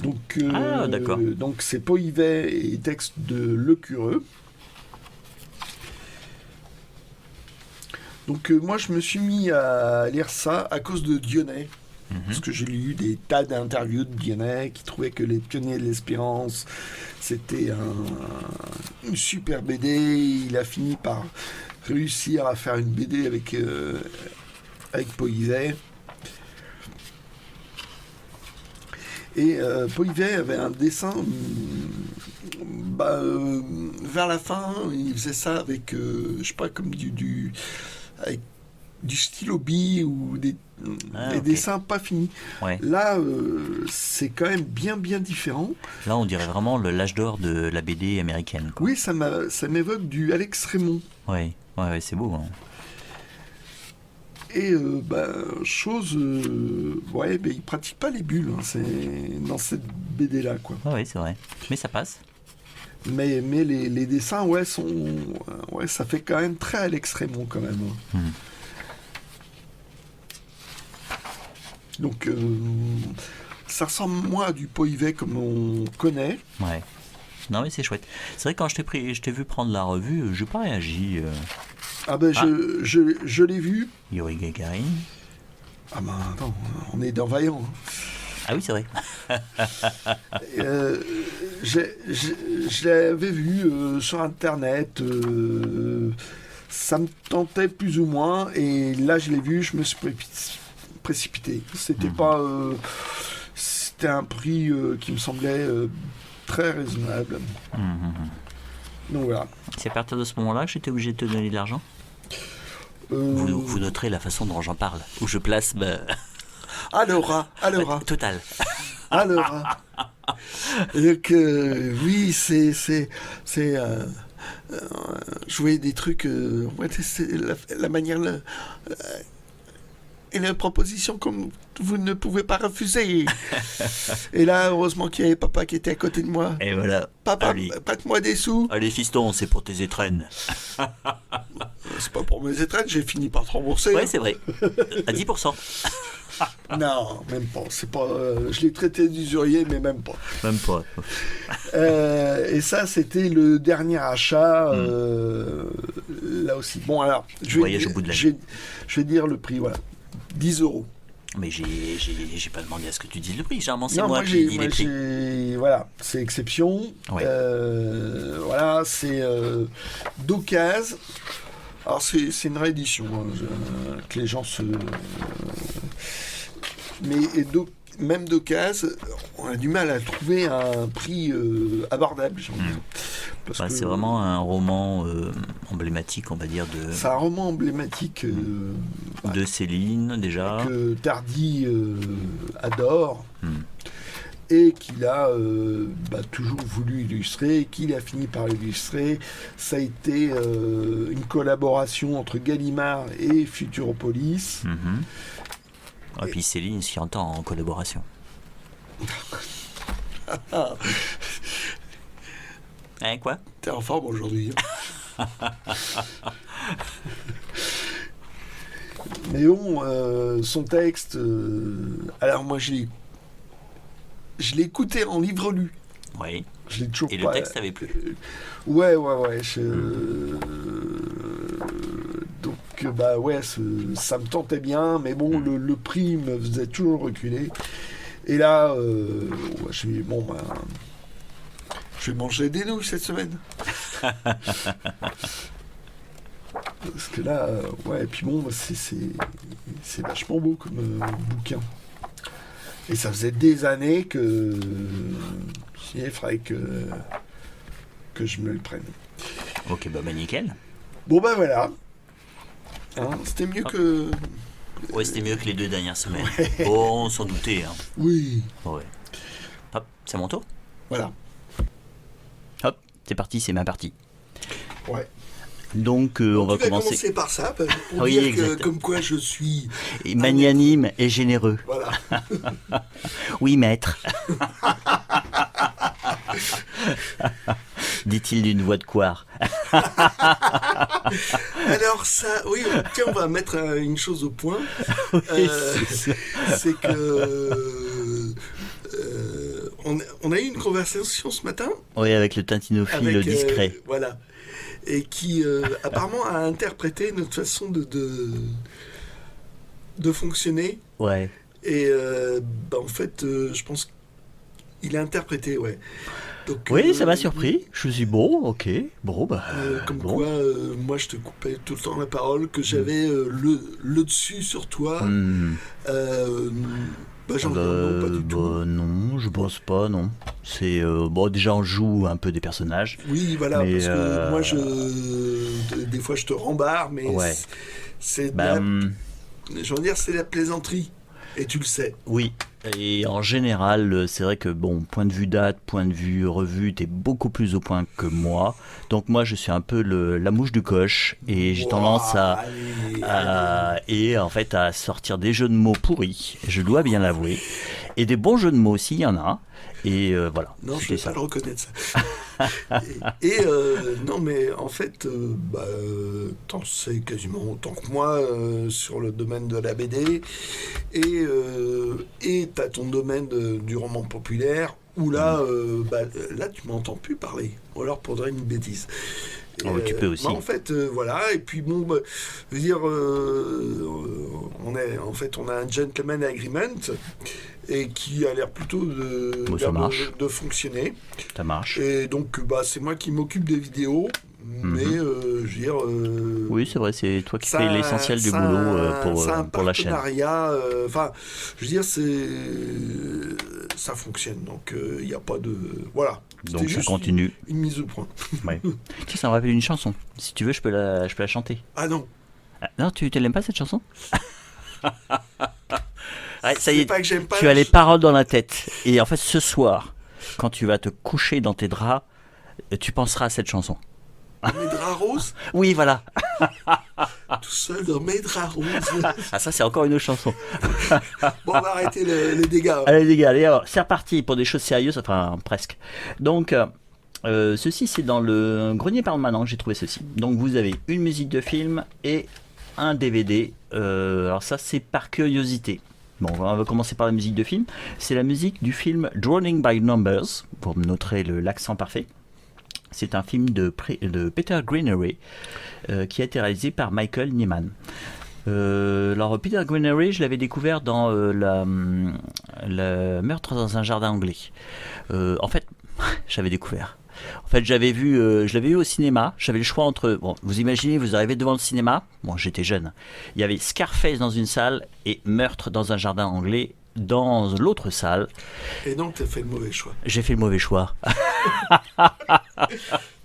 Donc, d'accord. donc c'est Poivet et texte de Le Cureux. Donc moi je me suis mis à lire ça à cause de Dionnet. Parce que j'ai lu des tas d'interviews de Dionnet qui trouvaient que les pionniers de l'espérance c'était une super BD. Il a fini par réussir à faire une BD avec Poivet. Et Poivet avait un dessin vers la fin, il faisait ça avec, je sais pas, comme avec du stylo bille ou des Okay. dessins pas finis. Ouais. Là, c'est quand même bien différent. Là, on dirait vraiment l'âge d'or de la BD américaine, quoi. Oui, ça m'évoque du Alex Raymond. Ouais, c'est beau. Hein. Et chose, il pratique pas les bulles, hein, c'est dans cette BD là, quoi. Ouais, c'est vrai. Mais ça passe. Mais les dessins, ça fait quand même très Alex Raymond quand même. Donc, ça ressemble moins à du Poivet comme on connaît. Ouais. Non, mais c'est chouette. C'est vrai que quand je t'ai vu prendre la revue, j'ai pas réagi. Je l'ai vu. Yuri Gagarin. Ah attends, on est dans Vaillant. Hein. Ah oui, c'est vrai. Je l'avais vu sur Internet. Ça me tentait plus ou moins. Et là, je l'ai vu, je me suis précipité. C'était pas... c'était un prix qui me semblait très raisonnable. Donc voilà. C'est à partir de ce moment-là que j'étais obligé de te donner de l'argent. Vous noterez la façon dont j'en parle, où je place... Alors, Total. Alors, donc, oui, c'est jouer des trucs, c'est la manière, et la proposition comme vous ne pouvez pas refuser. Et là, heureusement qu'il y avait papa qui était à côté de moi. Et voilà. Papa, Allez. prête-moi des sous. Allez, fiston, c'est pour tes étrennes. C'est pas pour mes étrennes, j'ai fini par te rembourser. Ouais, c'est vrai. À 10%. Non, même pas. C'est pas. Je l'ai traité d'usurier, mais même pas. Même pas. Et ça, c'était le dernier achat. Là aussi. Bon, alors, je vais dire le prix. Voilà, 10 €. Mais j'ai pas demandé à ce que tu dises le prix. Généralement, c'est Non, moi qui dis les prix. Voilà, c'est exception. Ouais. Voilà, c'est d'occasion. Alors, c'est une réédition, que les gens se... Mais même d'occasion, on a du mal à trouver un prix abordable, j'ai envie de dire. Parce que c'est vraiment un roman emblématique, on va dire. C'est un roman emblématique de Céline, déjà. Que Tardy adore. Et qu'il a toujours voulu illustrer, et qu'il a fini par illustrer. Ça a été une collaboration entre Gallimard et Futuropolis. Et puis Céline s'y entend en collaboration. Hein, quoi? T'es en forme aujourd'hui. Mais bon, son texte... alors moi, je l'ai écouté en livre lu. Oui. Je l'ai toujours Et pas... le texte t'avait plu? Ouais. Donc, bah ouais, ça me tentait bien, mais bon, le prix me faisait toujours reculer. Et là, ouais, je me dis, bon, bah, je vais manger des nouilles cette semaine. Parce que là, ouais, et puis bon, c'est vachement beau comme bouquin. Et ça faisait des années que il faudrait que je me le prenne. Ok, bah nickel. Bon, bah voilà. Hein, c'était mieux que... Ouais, c'était mieux que les 2 dernières semaines. Bon, on s'en doutait. Hein. Oui. Ouais. Hop, c'est mon tour. Voilà. Hop, c'est parti, c'est ma partie. Ouais. Donc, on va commencer par ça, pour oui, dire exactement. que, comme quoi je suis... Et magnanime et généreux. Voilà. Oui, maître. Dit-il d'une voix de couard. Alors ça, oui, tiens, on va mettre une chose au point. Oui, c'est que... on a eu une conversation ce matin. Oui, avec le tintinophile discret. Voilà. Et qui apparemment a interprété notre façon de fonctionner. Ouais. Et bah, en fait, je pense qu'il a interprété, ouais. Donc, oui, ça m'a surpris. Je me suis dit, bon, ok. Bon, bah. comme bon. quoi, moi je te coupais tout le temps la parole, que j'avais le dessus sur toi. Bah, non, pas du tout. Non, je pense pas, non. C'est bon, déjà on joue un peu des personnages. Oui, voilà, mais parce que moi des fois je te rembarre, mais ouais. c'est je veux dire, c'est la plaisanterie, et tu le sais. Oui. Et en général, c'est vrai que bon, point de vue date, point de vue revue, t'es beaucoup plus au point que moi. Donc moi, je suis un peu la mouche du coche et j'ai tendance et en fait à sortir des jeux de mots pourris. Je dois bien l'avouer. Et des bons jeux de mots aussi, il y en a. Et voilà. Non, je ne vais pas le reconnaître ça. Non, mais en fait, t'en sais quasiment autant que moi sur le domaine de la BD. Et t'as ton domaine du roman populaire où là, là tu m'entends plus parler. Ou alors pour dire une bêtise. Tu peux aussi. En fait, voilà. Et puis bon, je veux dire, on a un gentleman agreement et qui a l'air plutôt de fonctionner. Ça marche. Et donc, c'est moi qui m'occupe des vidéos. Mais je veux dire... oui, c'est vrai, c'est toi qui fais l'essentiel du boulot pour la chaîne. Enfin, je veux dire, ça fonctionne. Donc, il n'y a pas de... Voilà. Donc, ça continue. Une mise au point. Ouais. Tiens, ça me rappelle une chanson. Si tu veux, je peux la chanter. Ah non. Ah, non, tu l'aimes pas cette chanson? Ouais, ça y est, pas que j'aime pas, tu as les paroles dans la tête. Et en fait, ce soir, quand tu vas te coucher dans tes draps, tu penseras à cette chanson. Mes draps roses? Oui, voilà. Tout seul dans mes draps roses. Ah, ça, c'est encore une autre chanson. Bon, on va arrêter les dégâts. Allez, les gars, alors, c'est reparti pour des choses sérieuses, enfin, presque. Donc, ceci, c'est dans le grenier permanent que j'ai trouvé ceci. Donc, vous avez une musique de film et un DVD. Alors, ça, c'est par curiosité. Bon, on va commencer par la musique de film. C'est la musique du film Drowning by Numbers. Vous noterez l'accent parfait. C'est un film de Peter Greenaway qui a été réalisé par Michael Nyman. Alors Peter Greenaway, je l'avais découvert dans le Meurtre dans un jardin anglais. En fait, j'avais découvert. En fait, je l'avais vu au cinéma. J'avais le choix entre... Bon, vous imaginez, vous arrivez devant le cinéma. Bon, j'étais jeune. Il y avait Scarface dans une salle et Meurtre dans un jardin anglais dans l'autre salle. Et donc, tu as fait le mauvais choix. J'ai fait le mauvais choix.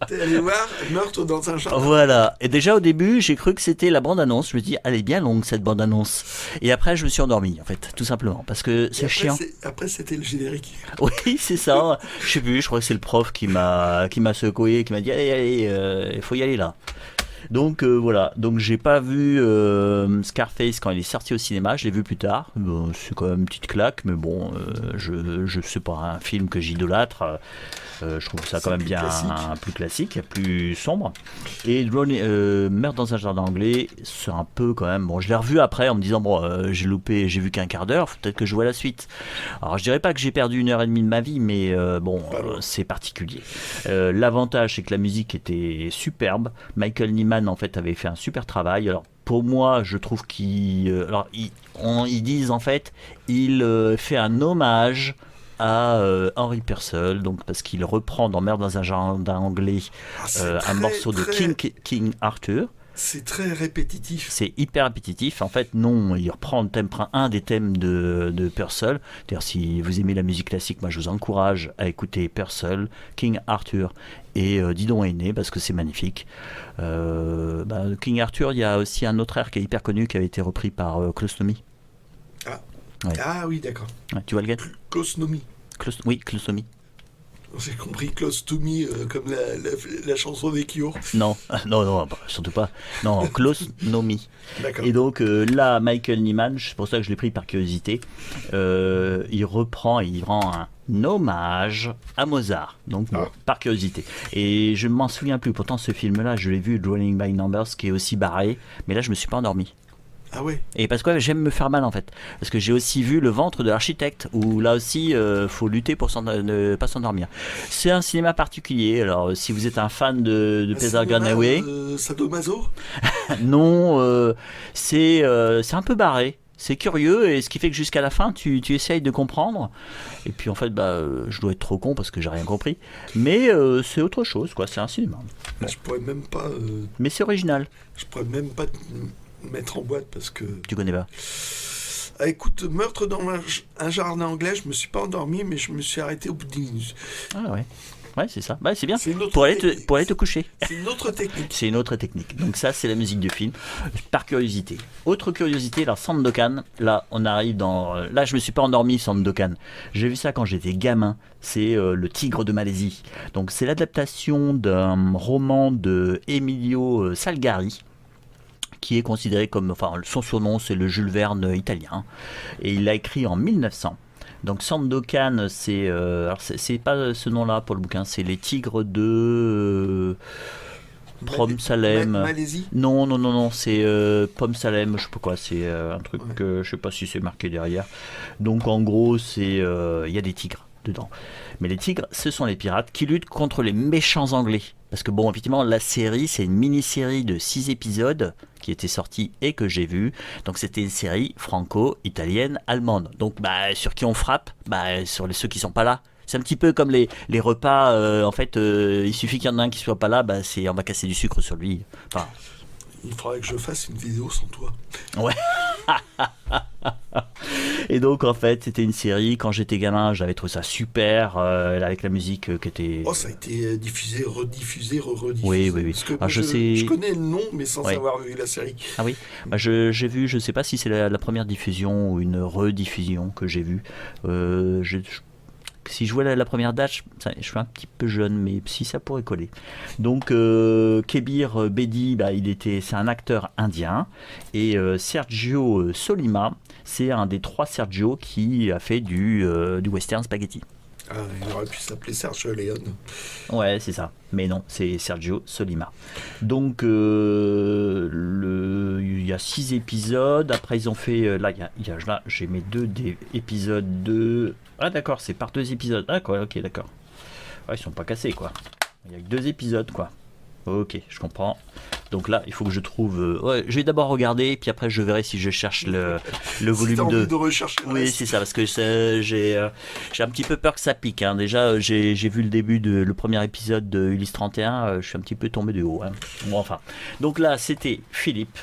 T'es allé voir Meurtre dans un jardin. Voilà. Et déjà, au début, j'ai cru que c'était la bande-annonce. Je me dis, elle est bien longue, cette bande-annonce. Et après, je me suis endormi, en fait, tout simplement. Parce que c'est chiant. Après, c'était le générique. Oui, c'est ça. Je sais plus, je crois que c'est le prof qui m'a secoué, qui m'a dit, allez, il faut y aller là. Donc voilà, donc j'ai pas vu Scarface quand il est sorti au cinéma, je l'ai vu plus tard. Bon, c'est quand même une petite claque, mais bon, je sais pas, un film que j'idolâtre. Je trouve ça quand même bien plus classique, plus sombre. Et Meurtre dans un jardin anglais, c'est un peu quand même. Bon, je l'ai revu après en me disant bon, j'ai vu qu'un quart d'heure, peut-être que je vois la suite. Alors je dirais pas que j'ai perdu 1h30 de ma vie, mais c'est particulier. L'avantage, c'est que la musique était superbe. Michael Nyman en fait avait fait un super travail. Alors pour moi, je trouve qu'ils disent en fait, il fait un hommage à Henry Purcell, donc parce qu'il reprend dans Meurtre dans un jardin anglais un morceau de King Arthur. C'est très répétitif. C'est hyper répétitif. En fait, non, il reprend un des thèmes de Purcell. D'ailleurs, si vous aimez la musique classique, moi je vous encourage à écouter Purcell, King Arthur et Didon est né, parce que c'est magnifique. King Arthur, il y a aussi un autre air qui est hyper connu qui a été repris par Klaus Nomi. Ouais. Ah oui, d'accord. Ouais, tu vois le gars Klaus Nomi. Oui, Klaus Nomi. J'ai compris Klaus Nomi comme la chanson des Cure. Non, surtout pas. Non, Klaus Nomi. D'accord. Et donc là, Michael Nyman, c'est pour ça que je l'ai pris par curiosité, il reprend et il rend un hommage à Mozart, donc par curiosité. Et je ne m'en souviens plus, pourtant ce film-là, je l'ai vu, Drawing by Numbers, qui est aussi barré, mais là je me suis pas endormi. Ah ouais. Et parce que j'aime me faire mal en fait. Parce que j'ai aussi vu Le Ventre de l'architecte, où là aussi faut lutter pour ne pas s'endormir. C'est un cinéma particulier. Alors si vous êtes un fan de Peter Greenaway, sadomaso. Non, c'est un peu barré. C'est curieux, et ce qui fait que jusqu'à la fin tu essayes de comprendre, et puis en fait je dois être trop con parce que j'ai rien compris, mais c'est autre chose quoi, c'est un cinéma. Je pourrais même pas mais c'est original. Je pourrais même pas mettre en boîte parce que... Tu connais pas? Écoute, Meurtre dans un jardin anglais, je me suis pas endormi, mais je me suis arrêté au bout de 10 minutes. Ah ouais. Ouais, c'est ça. Bah, c'est bien. C'est pour aller te coucher. C'est une autre technique. C'est une autre technique. Donc ça, c'est la musique du film, par curiosité. Autre curiosité, alors Sandokan, là, on arrive dans... Là, je me suis pas endormi, Sandokan. J'ai vu ça quand j'étais gamin. C'est Le Tigre de Malaisie. Donc c'est l'adaptation d'un roman de Emilio Salgari, qui est considéré comme, enfin son surnom c'est le Jules Verne italien, et il l'a écrit en 1900. Donc Sandokan, c'est pas ce nom-là pour le bouquin, c'est les tigres de Pom Salem. Malaisie. Non, c'est Pom Salem, je sais pas quoi, c'est un truc, je sais pas si c'est marqué derrière. Donc en gros, c'est il y a des tigres dedans. Mais les tigres, ce sont les pirates qui luttent contre les méchants anglais. Parce que bon, effectivement, la série, c'est une mini-série de 6 épisodes qui était sortie et que j'ai vue. Donc c'était une série franco-italienne, allemande. Donc sur qui on frappe, sur ceux qui sont pas là. C'est un petit peu comme les repas, en fait, il suffit qu'il y en ait un qui soit pas là, on va casser du sucre sur lui. Enfin, il faudrait que je fasse une vidéo sans toi. Ouais. Et donc en fait c'était une série, quand j'étais gamin j'avais trouvé ça super, avec la musique qui était... Oh, ça a été diffusé, rediffusé, rediffusé. Oui. Parce que alors, je connais le nom mais sans avoir vu la série. Ah oui, j'ai vu, je sais pas si c'est la première diffusion ou une rediffusion que j'ai vue. Si je vois la première date, je suis un petit peu jeune, mais si ça pourrait coller. Donc Kebir Bedi, c'est un acteur indien, et Sergio Solima, c'est un des 3 Sergio qui a fait du western spaghetti. Ah, il aurait pu s'appeler Sergio Leone. Ouais, c'est ça. Mais non, c'est Sergio Solima. Donc, il y a 6 épisodes. Après, ils ont fait... Là, j'ai mes 2 épisodes de... Ah, d'accord, c'est par 2 épisodes. Ah, quoi, ok, d'accord. Ouais, ils sont pas cassés, quoi. Il y a que 2 épisodes, quoi. Ok, je comprends. Donc là, il faut que je trouve... je vais d'abord regarder, puis après je verrai si je cherche le volume si 2. De rechercher le oui, reste. c'est ça, parce que j'ai un petit peu peur que ça pique. Hein. Déjà, j'ai vu le début le premier épisode de Ulysse 31, je suis un petit peu tombé du haut. Hein. Bon, enfin. Donc là, c'était Philippe,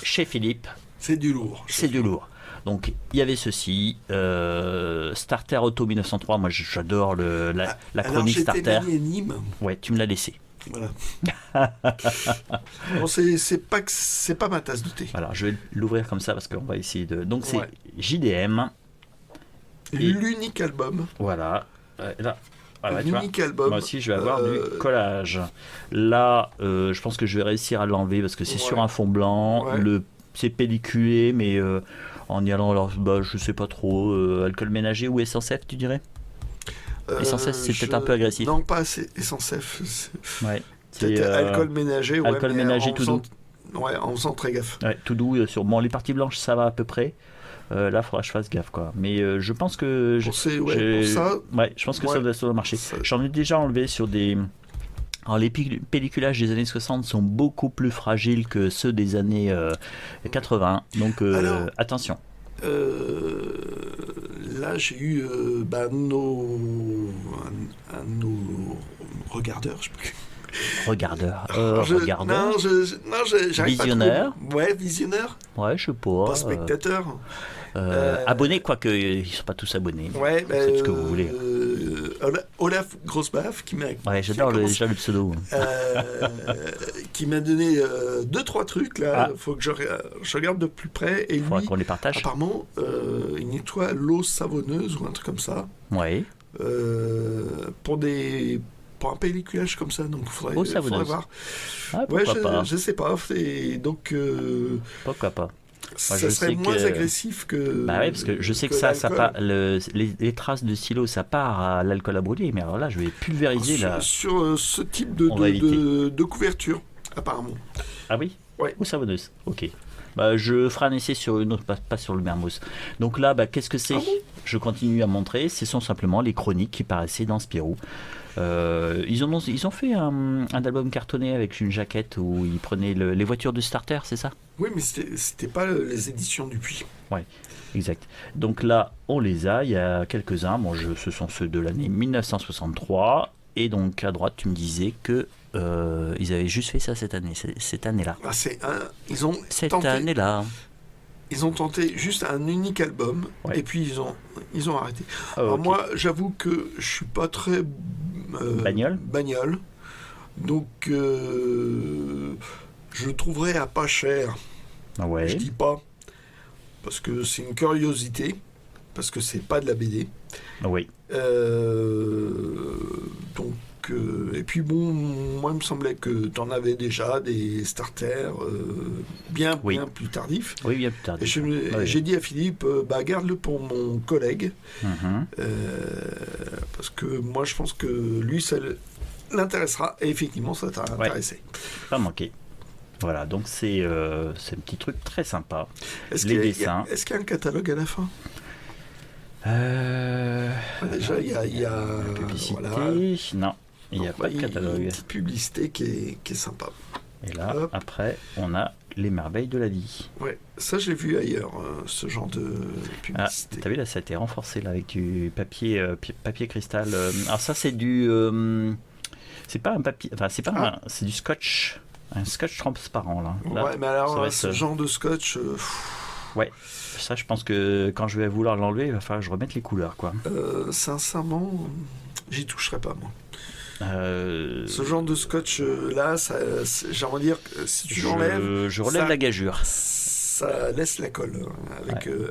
chez Philippe. C'est du lourd. C'est du lourd. Donc il y avait ceci, Starter Auto 1903, moi j'adore la chronique Starter. Nîmes. Ouais, tu me l'as laissé. Voilà. Bon, c'est pas ma tasse de thé. Voilà, je vais l'ouvrir comme ça parce qu'on va essayer de... Donc c'est JDM. L'unique album. Voilà. Là, Ah ouais, un tu vois, unique album. moi aussi, je vais avoir du collage. Là, je pense que je vais réussir à l'enlever parce que c'est Ouais. sur un fond blanc. Ouais. C'est pelliculé, mais en y allant, alors, bah, je sais pas trop. Alcool ménager ou Essence F, tu dirais? Essence F, c'est peut-être un peu agressif. Non, pas assez. Essence F. Ouais. Peut-être alcool ménager, ouais, alcool mais ménager en tout faisant, doux. ouais, en faisant très gaffe. Ouais, tout doux sur bon les parties blanches ça va à peu près. Là, faudra que je fasse gaffe quoi. Mais je pense que Pour ça, ouais, je pense que ouais, ça doit marcher. ça- J'en ai déjà enlevé sur des. Alors, les pelliculages des années 60 sont beaucoup plus fragiles que ceux des années 80. Donc Alors, attention. là, j'ai eu un de nos regardeurs, je sais plus. Regardeur. Non, j'arrive Visionneur. pas trop. Ouais, visionneur. Ouais, je sais pas. Pas spectateur. Abonnés, quoique ils sont pas tous abonnés. Ouais, C'est ce que vous voulez. Olaf Grossbaf qui m'a. Ouais, j'adore déjà le pseudo. Qui m'a donné 2-3 trucs là. Ah. Faut que je regarde de plus près. Et Faudra lui, qu'on les partage. apparemment, il nettoie l'eau savonneuse ou un truc comme ça. Ouais. Pour un pelliculage comme ça, donc il Eau faudrait savonneuse. voir. Ah, Ouais, pourquoi pas. je sais pas. Et donc, Pourquoi pas. Moi, ça je serait sais moins que- agressif que. Bah ouais, parce que je sais que ça l'alcool. part, les traces de silo, ça part à l'alcool à brûler, mais alors là, je vais pulvériser sur, là. sur, ce type On va éviter. de couverture, apparemment. Ah oui. Ouais. Ou savonneuse. Ok. Bah, je ferai un essai sur une autre, pas sur le Mermoz. Donc là, bah, qu'est-ce que c'est? Ah bon Je continue à montrer. Ce sont simplement les chroniques qui paraissaient dans Spirou. Ils ont fait un album cartonné avec une jaquette où ils prenaient les voitures de starter, c'est ça? Oui, mais c'était pas les éditions Dupuis. Exact. Donc là, on les a. Il y a quelques-uns. Bon, ce sont ceux de l'année 1963. Et donc à droite, tu me disais que ils avaient juste fait ça cette année, cette année-là. Ah, ils ont Cette tenté. année-là. Ils ont tenté juste un unique album Ouais. et puis ils ont arrêté. Ah, Alors ok. moi, j'avoue que je suis pas très bagnole. Donc je le trouverais à pas cher. Ah ouais. Je dis pas parce que c'est une curiosité, parce que c'est pas de la BD. Ah oui. Donc et puis bon, moi il me semblait que tu en avais déjà des starters bien Oui. plus tardifs. Oui, bien plus tard. Et Ouais. j'ai dit à Philippe, garde-le pour mon collègue, Mhm. parce que moi je pense que lui ça l'intéressera, et effectivement ça t'a intéressé. Pas manqué. Voilà, donc c'est un petit truc très sympa. Est-ce Les qu'il y a- dessins. est-ce qu'il y a un catalogue à la fin? Déjà il y a la publicité. voilà. Non, il n'y a Donc, pas de il y a catalogue. une petite publicité qui est sympa. Et là, Hop. après, on a les merveilles de la vie. Ouais, ça j'ai vu ailleurs, ce genre de Ah, publicité. t'as vu là, ça a été renforcé là avec du papier, papier cristal. Alors ça, c'est du, c'est pas un papier, enfin c'est pas c'est du scotch, un scotch transparent là. Là, Ouais, mais ça va alors être, ce genre de scotch, ouais. Ça, je pense que quand je vais vouloir l'enlever, il va falloir que je remette les couleurs quoi. sincèrement, j'y toucherai pas moi. Euh, Ce genre de scotch là, j'ai envie de dire que si tu l'enlèves, je relève ça- la gageure. ça laisse la colle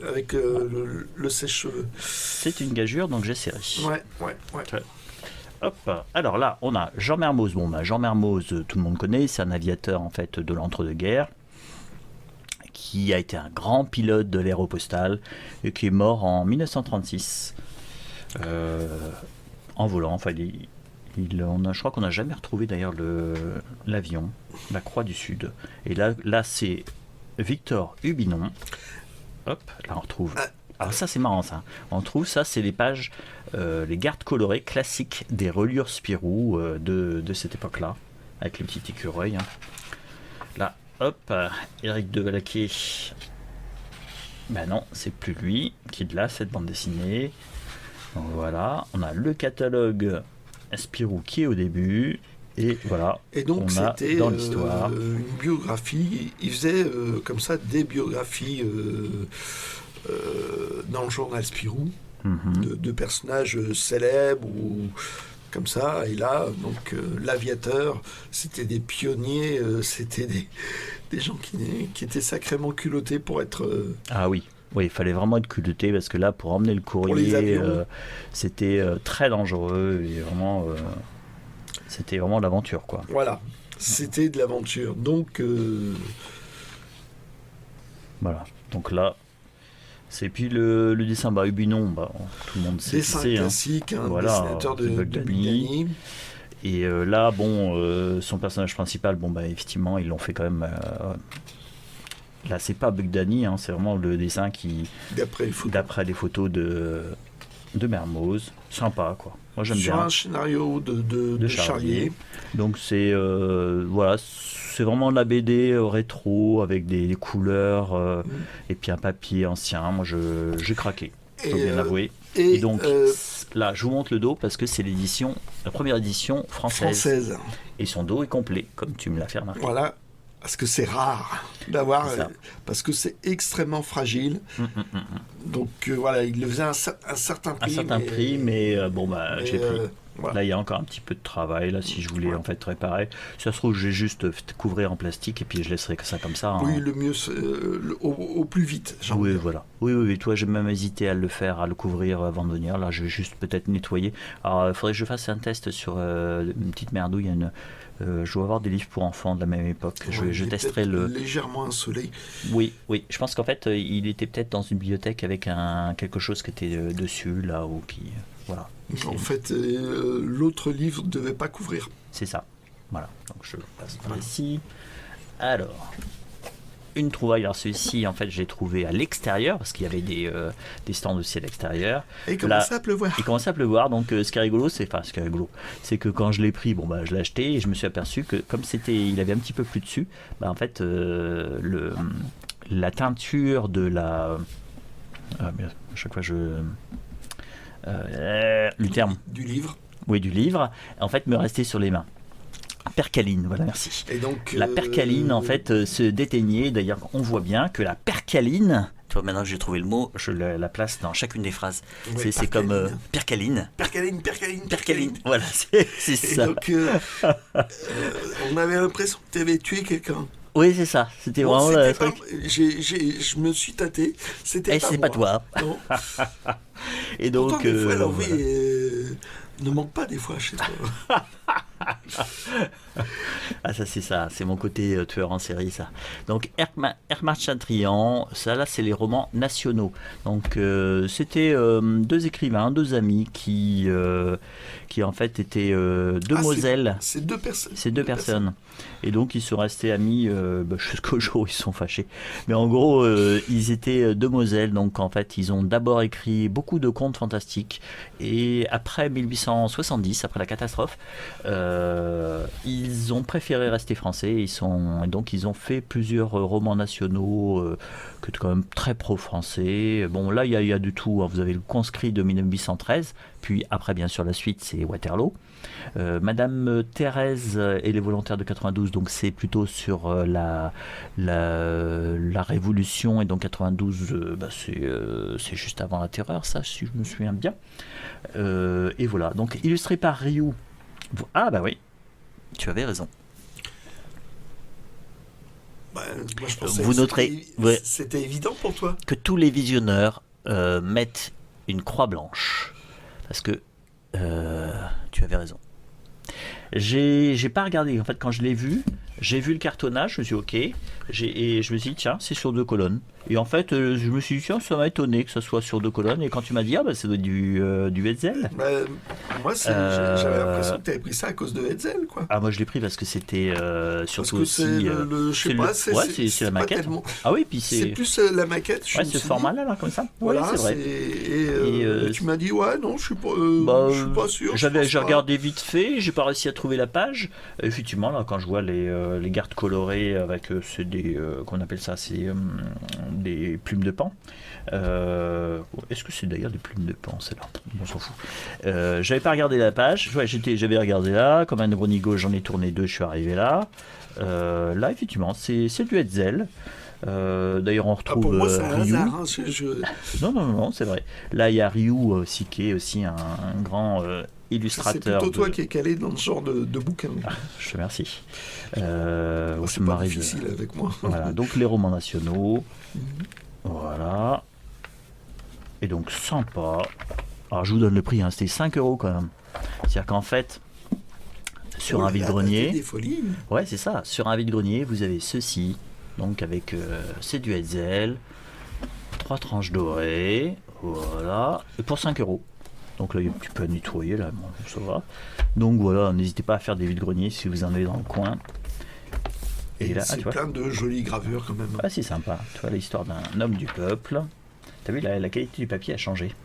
avec le sèche-cheveux. C'est une gageure, donc j'essaierai. Ouais. Hop. Alors là, on a Jean Mermoz. Bon, bah, Jean Mermoz, tout le monde connaît, c'est un aviateur en fait de l'entre-deux-guerres qui a été un grand pilote de l'aéropostale et qui est mort en 1936 en volant. Enfin, je crois qu'on n'a jamais retrouvé d'ailleurs l'avion, la Croix du Sud. Et là c'est Victor Hubinon. Hop, là on retrouve. Alors ça c'est marrant ça. On trouve ça, c'est les pages, les gardes colorées classiques des reliures Spirou de cette époque-là, avec le petit écureuil. Hein. Là, hop, Éric de Valaquet. Ben non, c'est plus lui qui est de là, cette bande dessinée. Donc voilà, on a le catalogue Spirou qui est au début. Et voilà, Et donc on a c'était dans l'histoire. une biographie. Il faisait comme ça des biographies dans le journal Spirou Mhm. de personnages célèbres ou comme ça. Et là, donc l'aviateur, c'était des pionniers, c'était des gens qui étaient sacrément culottés pour être Ah oui, Oui, il fallait vraiment être culotté parce que là, pour emmener le les courrier, avions. c'était très dangereux et vraiment, c'était vraiment l'aventure, quoi. Voilà, c'était de l'aventure. Donc, Voilà. Donc là, c'est puis le dessin, bah, Ubinon, bah, tout le monde sait qui dessin c'est, hein. classique, un Voilà, dessinateur c'est de Buck Buck Danny. Danny. Et là, bon, son personnage principal, bon, bah, effectivement, ils l'ont fait quand même. Là, c'est pas Buck Danny, hein, c'est vraiment le dessin qui, D'après les photos. d'après les photos de Mermoz. Sympa, quoi. Moi, j'aime Sur bien. un scénario de Charlier. Donc, c'est voilà, c'est vraiment de la BD rétro avec des couleurs et puis un papier ancien. Moi, j'ai craqué, faut Et, bien avouer. et Et donc, là, je vous montre le dos parce que c'est la première édition française. française. Et son dos est complet, comme tu me l'as fait remarquer. Voilà, parce que c'est rare d'avoir, C'est ça. parce que c'est extrêmement fragile. Donc voilà, il le faisait à un certain Un prix. certain prix, mais bon, bah, mais, j'ai pris. voilà. Là, il y a encore un petit peu de travail. Là, si je voulais en fait réparer, ça se trouve, je vais juste couvrir en plastique et puis je laisserai ça comme ça. Oui, hein. le mieux, au plus vite. j'ai envie Oui, de dire. voilà. Oui. Toi, j'ai même hésité à le faire, à le couvrir avant de venir. Là, je vais juste peut-être nettoyer. Alors, il faudrait que je fasse un test sur une petite merdouille. Je dois avoir des livres pour enfants de la même époque. Ouais, je il est testerai peut-être le. légèrement insolé. Oui. Je pense qu'en fait, il était peut-être dans une bibliothèque avec quelque chose qui était dessus, là, ou qui. Voilà. En fait, l'autre livre ne devait pas couvrir. C'est ça. Voilà. Donc, je passe par ici. Alors. Une trouvaille, alors celui-ci en fait je l'ai trouvé à l'extérieur parce qu'il y avait des stands aussi à l'extérieur. Et il Là, commençait à pleuvoir. il commençait à pleuvoir, donc ce qui est rigolo, c'est c'est que quand je l'ai pris, bon bah je l'ai acheté et je me suis aperçu que comme il avait un petit peu plus dessus, bah en fait la teinture de la merde, à chaque fois le terme, Du livre. oui du livre, en fait me restait sur les mains. Percaline, voilà, merci. Et donc, La percaline, en fait, se déteignait. D'ailleurs, on voit bien que la percaline, tu vois, maintenant que j'ai trouvé le mot, je la place dans chacune des phrases. Ouais, c'est comme percaline. Percaline. Voilà, c'est Et ça. donc, on avait l'impression que tu avais tué quelqu'un. Oui, c'est ça. C'était Bon, vraiment c'était le pas- truc. je me suis tâté. C'était Et pas c'est moi. pas toi. Non. Et Pourtant, donc, des fois, l'envie voilà. ne manque pas des fois chez toi. Ah, ça, c'est ça. C'est mon côté tueur en série, ça. Donc, Herman Chatrian, ça, là, c'est les romans nationaux. Donc, c'était deux écrivains, deux amis qui en fait, étaient deux Moselles. C'est deux personnes. C'est deux personnes. Et donc, ils sont restés amis jusqu'au jour où ils se sont fâchés. Mais en gros, ils étaient deux Moselles. Donc, en fait, ils ont d'abord écrit beaucoup de contes fantastiques. Et après 1870, après la catastrophe, ils ont préféré rester français. Et donc, ils ont fait plusieurs romans nationaux que quand même très pro-français. Bon, là, il y a du tout. Hein. Vous avez le Conscrit de 1813. Puis après, bien sûr, la suite, c'est Waterloo. Madame Thérèse et les volontaires de 92, donc c'est plutôt sur la Révolution, et donc 92, c'est juste avant la Terreur, ça, si je me souviens bien. Et voilà, donc illustré par Ryu. Ah bah oui, tu avais raison. Bah, moi, je pensais Vous que noterez, c'était évident pour toi. que tous les visionneurs mettent une croix blanche, parce que tu avais raison. J'ai pas regardé, en fait, quand je l'ai vu, j'ai vu le cartonnage, je me suis dit ok, et je me suis dit tiens, c'est sur deux colonnes. Et en fait, je me suis dit tiens, ça m'a étonné que ce soit sur deux colonnes, et quand tu m'as dit ah bah ça doit être du Hetzel. Bah, moi, j'avais l'impression que tu avais pris ça à cause de Hetzel, quoi. Ah moi je l'ai pris parce que c'était Parce surtout que aussi. c'est je sais pas, c'est la pas maquette. tellement- Ah oui, puis C'est c'est. plus la maquette. Je Ouais, me ce suis format dit. là, comme ça. Voilà, Ouais, c'est vrai. Et tu m'as dit ouais, non, je suis pas, Bah, je suis pas sûr. j'ai regardé vite fait, j'ai pas réussi à trouver la page. Effectivement, là, quand je vois les gardes colorées avec c'est des qu'on appelle ça, c'est des plumes de pan. Est-ce que c'est d'ailleurs des plumes de pan, celle-là? On s'en fout. J'avais pas regardé la page. Ouais, j'avais regardé là. Comme un Bronigo, j'en ai tourné deux. Je suis arrivé là. Là, effectivement, c'est du Hetzel. D'ailleurs, on retrouve pour moi, c'est un Ryu. hasard. Hein, Non, c'est vrai. Là, il y a Ryu aussi, qui est aussi un grand c'est illustrateur. plutôt toi qui es calé dans ce genre de bouquin. Je te remercie. C'est ça me pas m'arrive. difficile avec moi. Voilà, donc les romans nationaux. Voilà. Et donc sympa. Alors je vous donne le prix, hein, c'était 5 euros quand même. C'est-à-dire qu'en fait, sur un vide-grenier... Des folies. Ouais, c'est ça. Sur un vide-grenier, vous avez ceci. Donc avec... c'est du Hetzel. 3 tranches dorées. Voilà. Et pour 5 euros. Donc là, il y a un petit peu à nettoyer, là, bon, ça va. Donc voilà, n'hésitez pas à faire des vides-greniers si vous en avez dans le coin. Et là, c'est tu vois, plein de jolies gravures quand même. ah, c'est sympa. Tu vois l'histoire d'un homme du peuple. T'as vu, la qualité du papier a changé.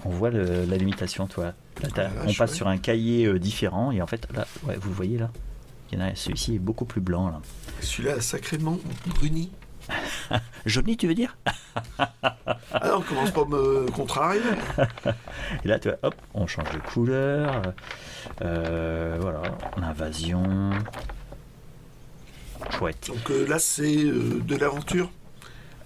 On voit la limitation, tu vois. Là, on passe sur un cahier différent et en fait, là, ouais, vous le voyez là. Il y en a, celui-ci est beaucoup plus blanc là. Celui-là, sacrément bruni. Jauni, tu veux dire? Ah non, on commence pas à me contrarier. Et là, tu vois, hop, on change de couleur. Voilà, l'invasion. Chouette. Donc là, c'est de l'aventure.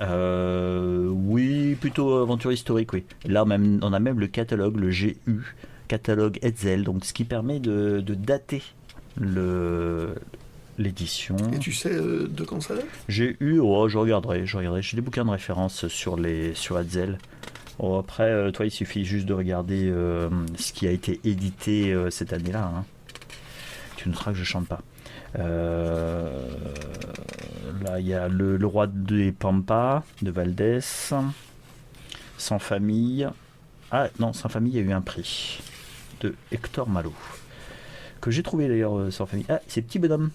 Oui, plutôt aventure historique, oui. Là, on a même le catalogue, le GU, catalogue Hetzel, donc ce qui permet de dater l'édition. Et tu sais de quand ça date? GU, oh, je regarderai. J'ai des bouquins de référence sur Hetzel. Oh, après, toi, il suffit juste de regarder ce qui a été édité cette année-là. Hein. Tu noteras que je chante pas. Là, il y a le roi des Pampas de Valdés. Sans famille. Ah non, sans famille, il y a eu un prix de Hector Malo. Que j'ai trouvé d'ailleurs sans famille. Ah, c'est Petit Bonhomme.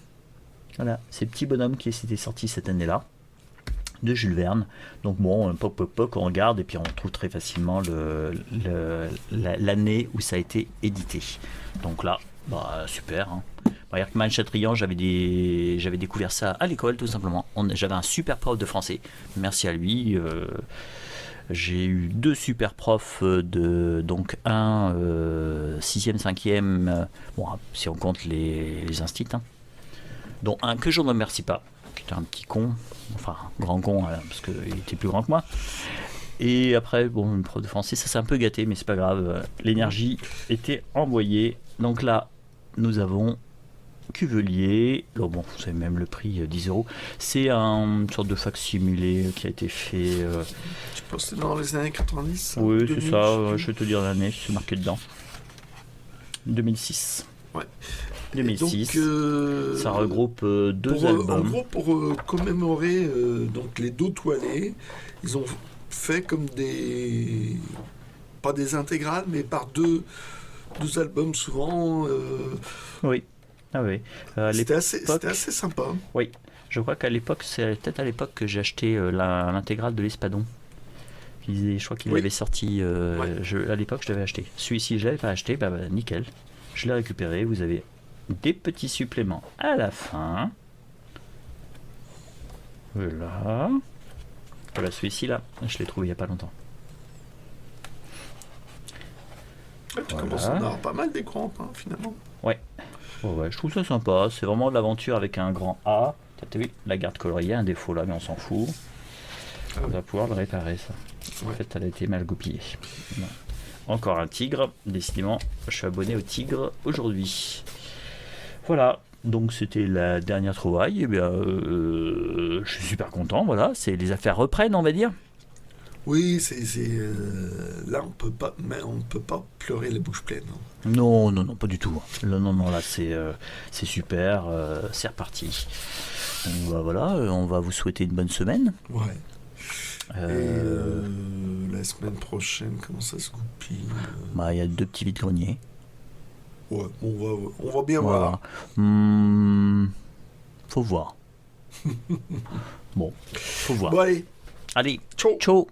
Voilà, c'est Petit Bonhomme qui était sorti cette année-là. De Jules Verne. Donc bon, on regarde et puis on trouve très facilement l'année où ça a été édité. Donc là, bah super. Hein. Erckmann Chatrian, j'avais découvert ça à l'école tout simplement. J'avais un super prof de français. Merci à lui. J'ai eu 2 super profs donc un 6e, 5e, bon, si on compte les instits, hein, dont un que je ne remercie pas, qui était un petit con, enfin grand con, parce qu'il était plus grand que moi. Et après, bon, une prof de français, ça s'est un peu gâté, mais c'est pas grave. L'énergie était envoyée. Donc là, nous avons Cuvelier. Oh bon, vous savez même le prix, 10 euros. C'est une sorte de fac-similé qui a été fait. Je pense que c'est dans les années 90. Oui, c'est ça. Je vais te dire l'année, c'est marqué dedans. 2006. Ouais. 2006. Donc, ça regroupe 2 albums. En gros, pour commémorer donc les dos toilés, ils ont fait comme des. Pas des intégrales, mais par deux albums souvent. Oui. Ah oui. C'était assez sympa. Oui. Je crois qu'à l'époque, c'est peut-être à l'époque que j'ai acheté l'intégrale de l'Espadon. Je crois qu'il l'avait sorti. À l'époque, je l'avais acheté. Celui-ci, je l'avais pas acheté. Bah, nickel. Je l'ai récupéré. Vous avez des petits suppléments à la fin. Voilà. Voilà celui-ci là. Je l'ai trouvé il n'y a pas longtemps. Tu commences à en avoir pas mal d'écrans, hein, finalement. Ouais. Ouais, je trouve ça sympa. C'est vraiment de l'aventure avec un grand A. T'as vu, la garde coloriée, un défaut là, mais on s'en fout. On va pouvoir le réparer, ça. En fait, elle a été mal goupillée. Non. Encore un tigre. Décidément, je suis abonné au tigre aujourd'hui. Voilà. Donc, c'était la dernière trouvaille. Eh bien, je suis super content. Voilà. Les affaires reprennent, on va dire. Oui, là on peut pas pleurer la bouche pleine. Hein. Non, pas du tout. Non, là c'est super, c'est reparti. Donc bah, voilà, on va vous souhaiter une bonne semaine. Ouais. Et la semaine prochaine, comment ça se goupille Bah, il y a 2 petits vides-greniers. Ouais, on va bien voir. Faut voir. Bon, faut voir. Bon allez. Allez, ciao. Ciao.